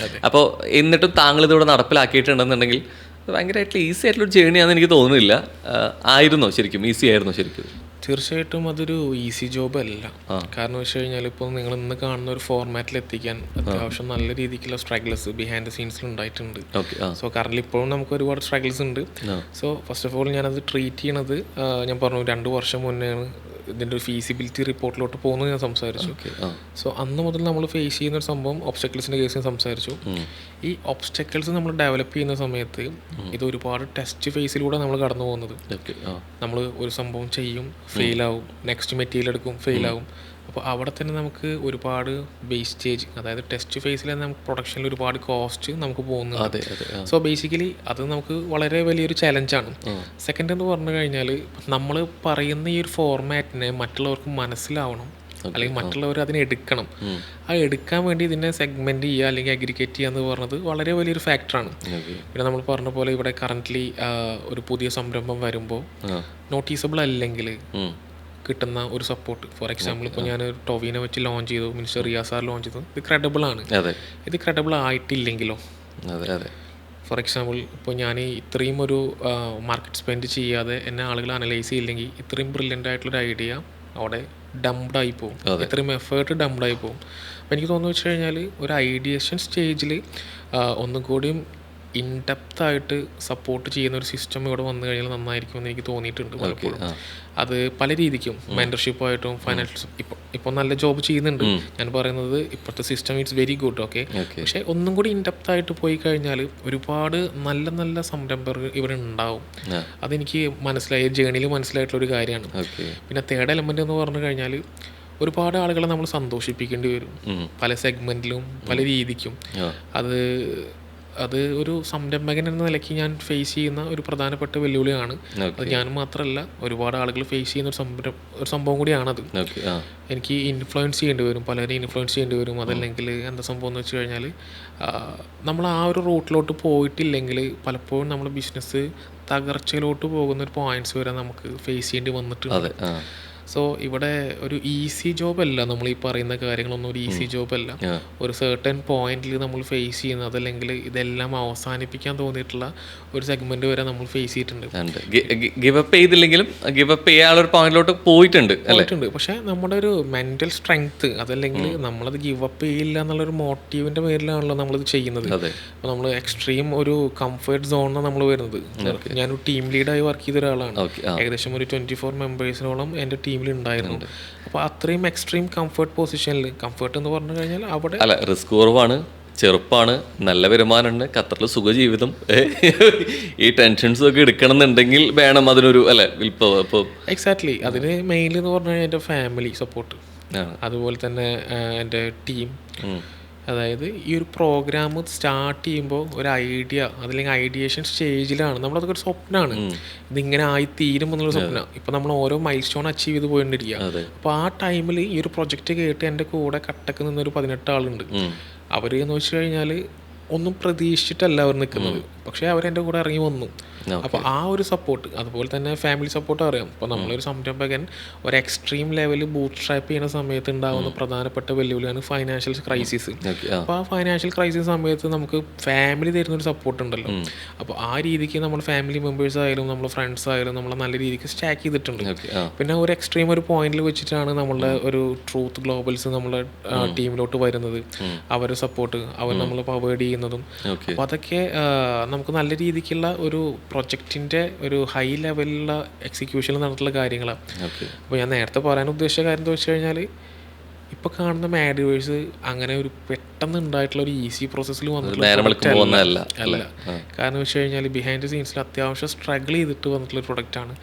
അപ്പോൾ എന്നിട്ടും താങ്കൾ ഇതിവിടെ നടപ്പിലാക്കിയിട്ടുണ്ടെന്നുണ്ടെങ്കിൽ ഭയങ്കരമായിട്ട് ഈസി ആയിട്ടുള്ളൊരു ജേണിയാണെന്ന് എനിക്ക് തോന്നുന്നില്ല. ആയിരുന്നോ ശരിക്കും? ഈസി ആയിരുന്നോ ശരിക്കും? തീർച്ചയായിട്ടും അതൊരു ഈസി ജോബ് അല്ല. കാരണം വെച്ച് കഴിഞ്ഞാൽ ഇപ്പോൾ നിങ്ങൾ ഇന്ന് കാണുന്ന ഒരു ഫോർമാറ്റിൽ എത്തിക്കാൻ അത്യാവശ്യം നല്ല രീതിക്കുള്ള സ്ട്രഗിൾസ് ബിഹൈൻഡ് ദ സീൻസിൽ ഉണ്ടായിട്ടുണ്ട്. സോ കറന്റ് ഇപ്പോഴും നമുക്ക് ഒരുപാട് സ്ട്രഗിൾസ് ഉണ്ട്. സോ ഫസ്റ്റ് ഓഫ് ഓൾ ഞാനത് ട്രീറ്റ് ചെയ്യണത് ഞാൻ പറഞ്ഞു 2 വർഷം മുന്നെയാണ് ഇതിൻ്റെ ഒരു ഫീസിബിലിറ്റി റിപ്പോർട്ടിലോട്ട് പോകുന്നത് ഞാൻ സംസാരിച്ചു. സോ അന്ന് മുതൽ നമ്മൾ ഫേസ് ചെയ്യുന്ന ഒരു സംഭവം ഒബ്സ്റ്റക്കിൾസിൻ്റെ കേസ് ഞാൻ സംസാരിച്ചു. ഈ ഒബ്സ്റ്റക്കിൾസ് നമ്മൾ ഡെവലപ്പ് ചെയ്യുന്ന സമയത്ത് ഇത് ഒരുപാട് ടെസ്റ്റ് ഫേസിലൂടെ നമ്മൾ കടന്നു പോകുന്നത്. നമ്മൾ ഒരു സംഭവം ചെയ്യും, ഫെയിലാവും, നെക്സ്റ്റ് മെറ്റീരിയൽ എടുക്കും, ഫെയിലാവും. അപ്പോൾ അവിടെ തന്നെ നമുക്ക് ഒരുപാട് വേസ്റ്റേജ്, അതായത് ടെസ്റ്റ് ഫേസിൽ തന്നെ നമുക്ക് പ്രൊഡക്ഷനിൽ ഒരുപാട് കോസ്റ്റ് നമുക്ക് പോകുന്നുണ്ട്. സോ ബേസിക്കലി അത് നമുക്ക് വളരെ വലിയൊരു ചലഞ്ചാണ്. സെക്കൻഡ് എന്ന് പറഞ്ഞു കഴിഞ്ഞാൽ നമ്മൾ പറയുന്ന ഈ ഒരു ഫോർമാറ്റിനെ മറ്റുള്ളവർക്ക് മനസ്സിലാവണം, അല്ലെങ്കിൽ മറ്റുള്ളവർ അതിനെ എടുക്കണം. ആ എടുക്കാൻ വേണ്ടി ഇതിനെ സെഗ്മെൻറ്റ് ചെയ്യുക അല്ലെങ്കിൽ അഗ്രിഗേറ്റ് ചെയ്യുക എന്ന് പറഞ്ഞത് വളരെ വലിയൊരു ഫാക്ടറാണ്. പിന്നെ നമ്മൾ പറഞ്ഞ പോലെ ഇവിടെ കറൻ്റ്ലി ഒരു പുതിയ സംരംഭം വരുമ്പോൾ നോട്ടീസബിൾ അല്ലെങ്കിൽ കിട്ടുന്ന ഒരു സപ്പോർട്ട്, ഫോർ എക്സാമ്പിൾ ഇപ്പോൾ ഞാൻ ടോവിനെ വെച്ച് ലോഞ്ച് ചെയ്തു, മിനിസ്റ്റർ റിയാസാർ ലോഞ്ച് ചെയ്തു, ഇത് ക്രെഡിബിൾ ആണ്. ഇത് ക്രെഡിബിൾ ആയിട്ടില്ലെങ്കിലോ? ഫോർ എക്സാമ്പിൾ ഇപ്പോൾ ഞാൻ ഇത്രയും ഒരു മാർക്കറ്റ് സ്പെൻഡ് ചെയ്യാതെ എന്നെ ആളുകൾ അനലൈസ് ചെയ്യില്ലെങ്കിൽ ഇത്രയും ബ്രില്യൻ്റ് ആയിട്ടുള്ളൊരു ഐഡിയ അവിടെ ഡംപ്ഡായി പോകും, ഇത്രയും എഫേർട്ട് ഡംപ്ഡായി പോകും. അപ്പോൾ എനിക്ക് തോന്നുന്നു വെച്ച് കഴിഞ്ഞാൽ ഒരു ഐഡിയേഷൻ സ്റ്റേജിൽ ഒന്നും കൂടിയും ഇൻഡെപ്തായിട്ട് സപ്പോർട്ട് ചെയ്യുന്ന ഒരു സിസ്റ്റം ഇവിടെ വന്നു കഴിഞ്ഞാൽ നന്നായിരിക്കുമെന്ന് എനിക്ക് തോന്നിയിട്ടുണ്ട് പലപ്പോഴും. അത് പല രീതിക്കും മെൻറ്റർഷിപ്പായിട്ടും ഫൈനാൻഷ്യൽ ഇപ്പോൾ നല്ല ജോബ് ചെയ്യുന്നുണ്ട്. ഞാൻ പറയുന്നത് ഇപ്പോഴത്തെ system it's very good, okay. പക്ഷേ ഒന്നും കൂടി ഇൻഡെപ്തായിട്ട് പോയി കഴിഞ്ഞാൽ ഒരുപാട് നല്ല നല്ല സംരംഭകർ ഇവിടെ ഉണ്ടാവും. അതെനിക്ക് മനസ്സിലായി, ജേണിയിൽ മനസ്സിലായിട്ടുള്ളൊരു കാര്യമാണ്. പിന്നെ തേർഡ് എലമെൻ്റ് എന്ന് പറഞ്ഞു കഴിഞ്ഞാൽ ഒരുപാട് ആളുകളെ നമ്മൾ സന്തോഷിപ്പിക്കേണ്ടി വരും പല സെഗ്മെൻറ്റിലും പല രീതിക്കും. അത് അത് ഒരു സംരംഭകൻ എന്ന നിലയ്ക്ക് ഞാൻ ഫേസ് ചെയ്യുന്ന ഒരു പ്രധാനപ്പെട്ട വെല്ലുവിളിയാണ്. അത് ഞാൻ മാത്രമല്ല, ഒരുപാട് ആളുകൾ ഫേസ് ചെയ്യുന്ന ഒരു സംഭവം കൂടിയാണത്. എനിക്ക് ഇൻഫ്ലുവൻസ് ചെയ്യേണ്ടി വരും, പലരെയും ഇൻഫ്ലുവൻസ് ചെയ്യേണ്ടി വരും. അതല്ലെങ്കിൽ എന്താ സംഭവം എന്ന് വെച്ച് കഴിഞ്ഞാൽ, നമ്മൾ ആ ഒരു റൂട്ടിലോട്ട് പോയിട്ടില്ലെങ്കിൽ പലപ്പോഴും നമ്മുടെ ബിസിനസ് തകർച്ചയിലോട്ട് പോകുന്ന ഒരു പോയിന്റ്സ് വരെ നമുക്ക് ഫേസ് ചെയ്യേണ്ടി വന്നിട്ടുണ്ട്. സോ ഇവിടെ ഒരു ഈസി ജോബ് അല്ല, നമ്മൾ ഈ പറയുന്ന കാര്യങ്ങളൊന്നും ഒരു ഈസി ജോബ് അല്ല. ഒരു സർട്ടൻ പോയിന്റിൽ നമ്മൾ ഫേസ് ചെയ്യുന്നത്, അതല്ലെങ്കിൽ ഇതെല്ലാം അവസാനിപ്പിക്കാൻ തോന്നിയിട്ടുള്ള ഒരു സെഗ്മെന്റ് വരെ നമ്മൾ ഫേസ് ചെയ്തിട്ടുണ്ട്. ഗിവ് അപ്പ് ചെയ്തില്ലെങ്കിലും ഗിവ് അപ്പ് ചെയ്യാനുള്ള ഒരു പോയിന്റിലോട്ട് പോയിട്ടുണ്ട്. പക്ഷെ നമ്മുടെ ഒരു മെന്റൽ സ്ട്രെങ്ത്, അതല്ലെങ്കിൽ നമ്മളത് ഗിവ് അപ്പ് ചെയ്യില്ല എന്നുള്ളൊരു മോട്ടീവിന്റെ പേരിലാണല്ലോ നമ്മളിത് ചെയ്യുന്നത്. അപ്പോൾ നമ്മൾ എക്സ്ട്രീം ഒരു കംഫർട്ട് സോണിലാണ് നമ്മൾ വരുന്നത്. ഞാനൊരു ടീം ലീഡായി വർക്ക് ചെയ്ത ഒരാളാണ്. ഏകദേശം ഒരു 24 മെമ്പേഴ്സിനോളം എൻ്റെ ടീമിൽ ഉണ്ടായിരുന്നു. അപ്പോൾ അത്രയും എക്സ്ട്രീം കംഫർട്ട് പൊസിഷനിൽ, കംഫർട്ട് എന്ന് പറഞ്ഞു കഴിഞ്ഞാൽ അവിടെ അല്ല, റിസ്ക് കുറവാണ്, ചെറുപ്പാണ്, നല്ല വരുമാനമുണ്ട്, ഖത്തറിൽ സുഖജീവിതം, ഈ ടെൻഷൻസ് ഒക്കെ എടുക്കണം എന്നുണ്ടെങ്കിൽ വേണം അതിനൊരു എക്സാക്ട്ലി. അതിന് മെയിൻലി എന്ന് പറഞ്ഞു കഴിഞ്ഞാൽ എൻ്റെ ഫാമിലി സപ്പോർട്ട്, അതുപോലെ തന്നെ എൻ്റെ ടീം. അതായത് ഈ ഒരു പ്രോഗ്രാം സ്റ്റാർട്ട് ചെയ്യുമ്പോൾ ഒരു ഐഡിയ, അതല്ലെങ്കിൽ ഐഡിയേഷൻ സ്റ്റേജിലാണ്. നമ്മളതൊക്കെ ഒരു സ്വപ്നമാണ്, ഇതിങ്ങനെ ആയിത്തീരും എന്നുള്ള സ്വപ്നം. ഇപ്പം നമ്മൾ ഓരോ മൈൽ സ്റ്റോൺ അച്ചീവ് ചെയ്ത് പോയിട്ടിരിക്കുക. അപ്പോൾ ആ ടൈമിൽ ഈ ഒരു പ്രൊജക്റ്റ് കേട്ട് എൻ്റെ കൂടെ കട്ടക്ക് നിന്നൊരു 18 ആളുണ്ട്. അവർ എന്ന് വെച്ച് കഴിഞ്ഞാൽ ഒന്നും പ്രതീക്ഷിച്ചിട്ടല്ല അവർ നിൽക്കുന്നത്, പക്ഷേ അവരെൻ്റെ കൂടെ ഇറങ്ങി വന്നു. അപ്പോൾ ആ ഒരു സപ്പോർട്ട്, അതുപോലെ തന്നെ ഫാമിലി സപ്പോർട്ട് അറിയാം. ഇപ്പോൾ നമ്മളൊരു സംരംഭകൻ ഒരു എക്സ്ട്രീം ലെവലിൽ ബൂട്ട് സ്ട്രാപ്പ് ചെയ്യുന്ന സമയത്ത് ഉണ്ടാകുന്ന പ്രധാനപ്പെട്ട വെല്ലുവിളിയാണ് ഫൈനാൻഷ്യൽ ക്രൈസിസ്. അപ്പോൾ ആ ഫൈനാൻഷ്യൽ ക്രൈസിസ് സമയത്ത് നമുക്ക് ഫാമിലി തരുന്നൊരു സപ്പോർട്ട് ഉണ്ടല്ലോ. അപ്പോൾ ആ രീതിക്ക് നമ്മൾ ഫാമിലി മെമ്പേഴ്സ് ആയാലും നമ്മൾ ഫ്രണ്ട്സ് ആയാലും നമ്മളെ നല്ല രീതിക്ക് സ്റ്റാക്ക് ചെയ്തിട്ടുണ്ട്. പിന്നെ ഒരു എക്സ്ട്രീം ഒരു പോയിന്റിൽ വെച്ചിട്ടാണ് നമ്മളുടെ ഒരു ട്രൂത്ത് ഗ്ലോബൽസ് നമ്മളെ ടീമിലോട്ട് വരുന്നത്. അവരുടെ സപ്പോർട്ട്, അവർ നമ്മൾ പവേർഡ് ചെയ്യുന്നതും. അപ്പോൾ അതൊക്കെ നമുക്ക് നല്ല രീതിക്കുള്ള ഒരു പ്രൊജക്റ്റിൻ്റെ ഒരു ഹൈ ലെവലിലുള്ള എക്സിക്യൂഷനിൽ നടന്നിട്ടുള്ള കാര്യങ്ങളാണ്. അപ്പോൾ ഞാൻ നേരത്തെ പറയാൻ ഉദ്ദേശിച്ച കാര്യം എന്താ വെച്ച് കഴിഞ്ഞാൽ, ഇപ്പോൾ കാണുന്ന മാഡിവേഴ്സ് അങ്ങനെ ഒരു പെട്ടെന്ന് ഉണ്ടായിട്ടുള്ള ഒരു ഈസി പ്രോസസ്സിൽ വന്നിട്ടുള്ള അല്ല. കാരണം വെച്ച് കഴിഞ്ഞാൽ ബിഹൈൻഡ് സീൻസിൽ അത്യാവശ്യം സ്ട്രഗിൾ ചെയ്തിട്ട് വന്നിട്ടുള്ള ഒരു പ്രൊഡക്റ്റാണ്.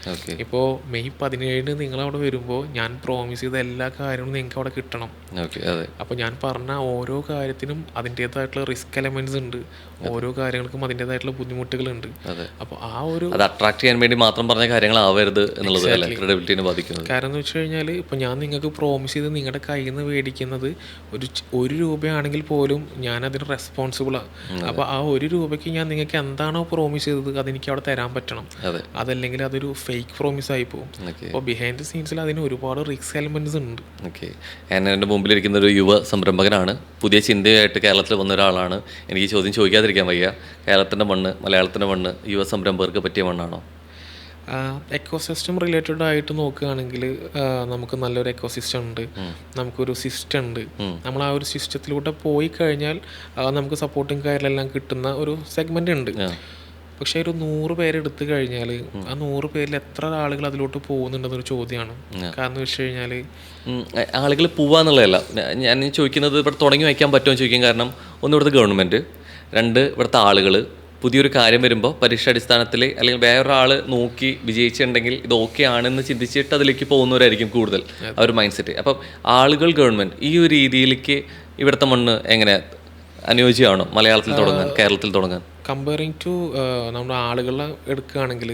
ഇപ്പോൾ മെയ് 17 നിങ്ങളവിടെ വരുമ്പോൾ ഞാൻ പ്രോമിസ് ചെയ്ത എല്ലാ കാര്യങ്ങളും നിങ്ങൾക്ക് അവിടെ കിട്ടണം. അപ്പോൾ ഞാൻ പറഞ്ഞ ഓരോ കാര്യത്തിനും അതിൻ്റേതായിട്ടുള്ള റിസ്ക് എലമെന്റ്സ് ഉണ്ട്, ഓരോ കാര്യങ്ങൾക്കും അതിൻ്റേതായിട്ടുള്ള ബുദ്ധിമുട്ടുകളുണ്ട്. അപ്പോൾ ആ ഒരു അട്രാക്ട് ചെയ്യാൻ വേണ്ടി മാത്രം പറഞ്ഞ കാര്യങ്ങളാവരുത് എന്നുള്ളത് ക്രെഡിബിലിറ്റിനെ ബാധിക്കുന്നത്. കാരണം എന്ന് വെച്ച് കഴിഞ്ഞാൽ, ഇപ്പോൾ ഞാൻ നിങ്ങൾക്ക് പ്രോമിസ് ചെയ്ത് നിങ്ങളുടെ കയ്യിൽ നിന്ന് മേടിക്കുന്നത് ഒരു രൂപയാണെങ്കിൽ പോലും ഞാൻ അതിന് റെസ്പോൺസിബിളാണ്. അപ്പോൾ ആ 1 രൂപയ്ക്ക് ഞാൻ നിങ്ങൾക്ക് എന്താണോ പ്രോമിസ് ചെയ്തത് അതെനിക്ക് അവിടെ തരാൻ പറ്റണം. അതല്ലെങ്കിൽ അതൊരു ഫേക്ക് പ്രോമിസ് ആയി പോകും. അപ്പോൾ ബിഹൈൻഡ് സീൻസിൽ അതിന് ഒരുപാട് റിസ്ക് എലമെന്റ്സ് ഉണ്ട്. എൻ്റെ മുമ്പിലിരിക്കുന്ന ഒരു യുവ സംരംഭകനാണ്, പുതിയ ചിന്തയായിട്ട് കേരളത്തിൽ വന്ന ഒരാളാണ്. എനിക്ക് ചോദ്യം ചോദിക്കാതിരിക്കാൻ വയ്യ. കേരളത്തിൻ്റെ മണ്ണ്, മലയാളത്തിൻ്റെ മണ്ണ് യുവ സംരംഭകർക്ക് പറ്റിയ മണ്ണാണോ? എക്കോസിസ്റ്റം റിലേറ്റഡ് ആയിട്ട് നോക്കുകയാണെങ്കിൽ നമുക്ക് നല്ലൊരു എക്കോസിസ്റ്റം ഉണ്ട്, നമുക്കൊരു സിസ്റ്റം ഉണ്ട്. നമ്മൾ ആ ഒരു സിസ്റ്റത്തിലൂടെ പോയി കഴിഞ്ഞാൽ നമുക്ക് സപ്പോർട്ടിങ് കാര്യങ്ങളെല്ലാം കിട്ടുന്ന ഒരു സെഗ്മെന്റ് ഉണ്ട്. പക്ഷെ ഒരു 100 പേരെടുത്തു കഴിഞ്ഞാൽ ആ 100 പേരിൽ എത്ര ആളുകൾ അതിലോട്ട് പോകുന്നുണ്ടെന്നൊരു ചോദ്യമാണ്. കാരണം വെച്ച് കഴിഞ്ഞാൽ ആളുകൾ പോവാന്നുള്ളതല്ല ഞാൻ ചോദിക്കുന്നത്, ഇവിടെ തുടങ്ങി വയ്ക്കാൻ പറ്റുമോ ചോദിക്കാൻ കാരണം, ഒന്ന് ഇവിടുത്തെ ഗവൺമെൻറ്, 2 ഇവിടുത്തെ ആളുകൾ. പുതിയൊരു കാര്യം വരുമ്പോൾ പരീക്ഷാടിസ്ഥാനത്തിൽ അല്ലെങ്കിൽ വേറൊരാൾ നോക്കി വിജയിച്ചിട്ടുണ്ടെങ്കിൽ ഇത് ഓക്കെ ആണെന്ന് ചിന്തിച്ചിട്ട് അതിലേക്ക് പോകുന്നവരായിരിക്കും കൂടുതൽ ആ ഒരു മൈൻഡ് സെറ്റ്. അപ്പം ആളുകൾ, ഗവൺമെൻറ് ഈ ഒരു രീതിയിലേക്ക് ഇവിടുത്തെ മണ്ണ് എങ്ങനെ അനുയോജ്യമാണോ മലയാളത്തിൽ തുടങ്ങാൻ, കേരളത്തിൽ തുടങ്ങാൻ? കമ്പയറിങ് ടു നമ്മുടെ ആളുകളെ എടുക്കുകയാണെങ്കിൽ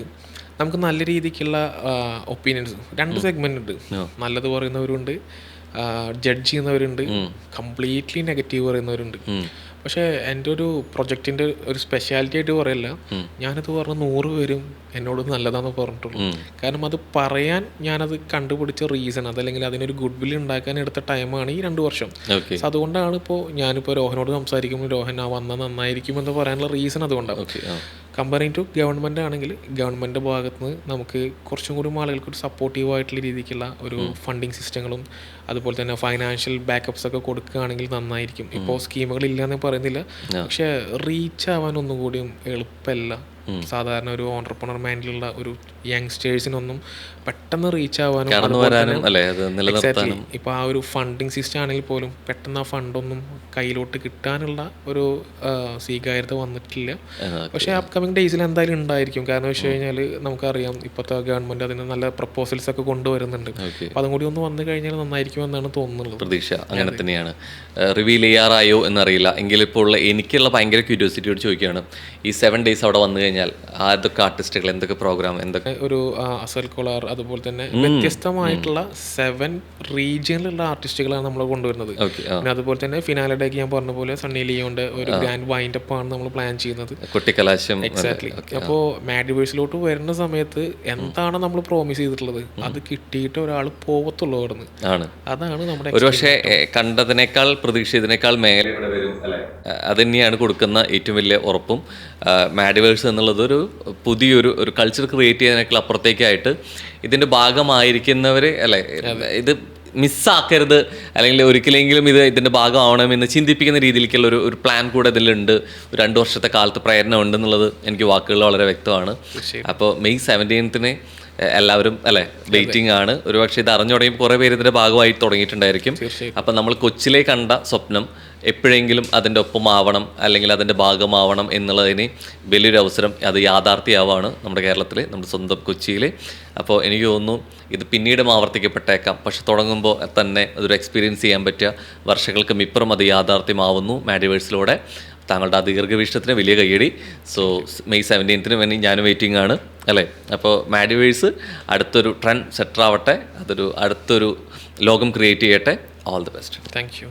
നമുക്ക് നല്ല രീതിക്കുള്ള ഒപ്പീനിയൻസ് 2 സെഗ്മെന്റ് ഉണ്ട്. നല്ലത് പറയുന്നവരുണ്ട്, ജഡ്ജ് ചെയ്യുന്നവരുണ്ട്, കംപ്ലീറ്റ്ലി നെഗറ്റീവ് പറയുന്നവരുണ്ട്. പക്ഷേ എൻ്റെ ഒരു പ്രൊജക്റ്റിൻ്റെ ഒരു സ്പെഷ്യാലിറ്റി ആയിട്ട് പറയല്ല, ഞാനത് പറഞ്ഞ 100 പേരും എന്നോട് നല്ലതാണെന്ന് പറഞ്ഞിട്ടുള്ളൂ. കാരണം അത് പറയാൻ ഞാനത് കണ്ടുപിടിച്ച റീസൺ, അതല്ലെങ്കിൽ അതിനൊരു ഗുഡ് വിൽ ഉണ്ടാക്കാൻ എടുത്ത ടൈമാണ് ഈ 2 വർഷം. സോ അതുകൊണ്ടാണ് ഇപ്പോൾ ഞാനിപ്പോൾ രോഹനോട് സംസാരിക്കുമ്പോൾ രോഹൻ വന്നാൽ നന്നായിരിക്കും എന്ന് പറയാനുള്ള റീസൺ അതുകൊണ്ടാണ്. കമ്പയറിങ് ടു ഗവൺമെൻറ് ആണെങ്കിൽ ഗവൺമെൻറ് ഭാഗത്ത് നിന്ന് നമുക്ക് കുറച്ചും കൂടി ആളുകൾക്ക് ഒരു സപ്പോർട്ടീവ് ആയിട്ടുള്ള രീതിക്കുള്ള ഒരു ഫണ്ടിങ് സിസ്റ്റങ്ങളും അതുപോലെ തന്നെ ഫൈനാൻഷ്യൽ ബാക്കപ്സ് ഒക്കെ കൊടുക്കുകയാണെങ്കിൽ നന്നായിരിക്കും. ഇപ്പോൾ സ്കീമുകൾ ഇല്ലയെന്ന് പറയുന്നില്ല, പക്ഷെ റീച്ച് ആവാൻ ഒന്നും കൂടിയും എളുപ്പമല്ല. സാധാരണ ഒരു ഓണ്ടർപ്രണർ മൈൻഡിലുള്ള ഒരു യങ്സ്റ്റേഴ്സിനൊന്നും പെട്ടെന്ന് റീച്ച് ആവാനും ഇപ്പോൾ ആ ഒരു ഫണ്ടിങ് സിസ്റ്റം ആണെങ്കിൽ പോലും പെട്ടെന്ന് ആ ഫണ്ടൊന്നും കയ്യിലോട്ട് കിട്ടാനുള്ള ഒരു സ്വീകാര്യത വന്നിട്ടില്ല. പക്ഷേ അപ്കമിങ് ഡേയ്സിൽ എന്തായാലും ഉണ്ടായിരിക്കും. കാരണം വെച്ച് കഴിഞ്ഞാൽ നമുക്കറിയാം ഇപ്പോഴത്തെ ഗവൺമെൻറ് അതിന് നല്ല പ്രപ്പോസൽസ് ഒക്കെ കൊണ്ടുവരുന്നുണ്ട്. അപ്പോൾ അതും കൂടി ഒന്ന് വന്നു കഴിഞ്ഞാൽ നന്നായിരിക്കും. സാധിക്കുമെന്നാണ് തോന്നുന്നുള്ളത്. പ്രതീക്ഷ അങ്ങനെ തന്നെയാണ്. റിവീൽ ചെയ്യാറായോ എന്നറിയില്ല. എങ്കിലിപ്പോൾ ഉള്ള എനിക്കുള്ള ഭയങ്കര ക്യൂരിയോസിറ്റിയോട് ചോദിക്കുകയാണ്, ഈ 7 days അവിടെ വന്നു കഴിഞ്ഞാൽ അതൊക്കെ ആർട്ടിസ്റ്റുകൾ, എന്തൊക്കെ പ്രോഗ്രാം, എന്തൊക്കെ ഒരു അസൽ കൊളാർ, അതുപോലെ തന്നെ വ്യത്യസ്തമായിട്ടുള്ള 7 റീജിയനിലുള്ള ആർട്ടിസ്റ്റുകളാണ് നമ്മൾ കൊണ്ടുവരുന്നത്. ഓക്കെ. പിന്നെ അതുപോലെ തന്നെ ഫിനാലഡേക്ക് ഞാൻ പറഞ്ഞ പോലെ സണ്ണി ലിയോന്റെ ഒരു ഗ്രാൻഡ് വൈൻഡപ്പ് ആണ് നമ്മൾ പ്ലാൻ ചെയ്യുന്നത്. കുട്ടിക്കലാശം. എക്സാക്ട്ലി. അപ്പോൾ മാഡിവേഴ്സിലോട്ട് വരുന്ന സമയത്ത് എന്താണ് നമ്മൾ പ്രോമിസ് ചെയ്തിട്ടുള്ളത് അത് കിട്ടിയിട്ട് ഒരാൾ പോവത്തുള്ളൂ അവിടുന്ന്. അതാണ് നമ്മുടെ ഒരുപക്ഷെ കണ്ടതിനേക്കാൾ പ്രതീക്ഷിച്ചതിനേക്കാൾ മേലെ ഇവിടെ വരും അല്ലെ. അത് തന്നെയാണ് കൊടുക്കുന്ന ഏറ്റവും വലിയ ഉറപ്പും. മാഡിവേഴ്സ് എന്നുള്ളത് ഒരു പുതിയൊരു കൾച്ചർ ക്രിയേറ്റ് ചെയ്യുന്നതിനേക്കാൾ അപ്പുറത്തേക്കായിട്ട് ഇതിന്റെ ഭാഗമായിരിക്കുന്നവർ അല്ലെ, ഇത് മിസ്സാക്കരുത്, അല്ലെങ്കിൽ ഒരിക്കലെങ്കിലും ഇതിൻ്റെ ഭാഗമാവണമെന്ന് ചിന്തിപ്പിക്കുന്ന രീതിയിലേക്കുള്ള ഒരു പ്ലാൻ കൂടെ ഇതിലുണ്ട്. 2 വർഷത്തെ കാലത്ത് പ്രയത്നം ഉണ്ടെന്നുള്ളത് എനിക്ക് വാക്കുകൾ വളരെ വ്യക്തമാണ്. അപ്പോൾ May 17 എല്ലാവരും അല്ലെ വെയിറ്റിംഗ് ആണ്. ഒരുപക്ഷെ ഇത് അറിഞ്ഞു തുടങ്ങി കുറേ പേര് ഇതിൻ്റെ ഭാഗമായി തുടങ്ങിയിട്ടുണ്ടായിരിക്കും. അപ്പം നമ്മൾ കൊച്ചിലെ കണ്ട സ്വപ്നം എപ്പോഴെങ്കിലും അതിൻ്റെ ഒപ്പമാവണം അല്ലെങ്കിൽ അതിൻ്റെ ഭാഗമാവണം എന്നുള്ളതിന് വലിയൊരു അവസരം, അത് യാഥാർത്ഥ്യമാവാണ് നമ്മുടെ കേരളത്തിൽ, നമ്മുടെ സ്വന്തം കൊച്ചിയിൽ. അപ്പോൾ എനിക്ക് തോന്നുന്നു ഇത് പിന്നീടും ആവർത്തിക്കപ്പെട്ടേക്കാം, പക്ഷെ തുടങ്ങുമ്പോൾ തന്നെ അതൊരു എക്സ്പീരിയൻസ് ചെയ്യാൻ പറ്റുക. വർഷങ്ങൾക്കും ഇപ്പുറം അത് യാഥാർത്ഥ്യമാവുന്നു മാഡിവേഴ്സിലൂടെ. താങ്കളുടെ ആ ദീർഘവീക്ഷണത്തിന് വലിയ കയ്യടി. സോ May 17 വേണ്ടി ഞാനും വെയിറ്റിംഗ് ആണ് അല്ലേ. അപ്പോൾ മാഡിവേഴ്സ് അടുത്തൊരു ട്രെൻഡ് സെറ്റർ ആവട്ടെ, അടുത്തൊരു ലോകം ക്രിയേറ്റ് ചെയ്യട്ടെ. All the best. Thank you.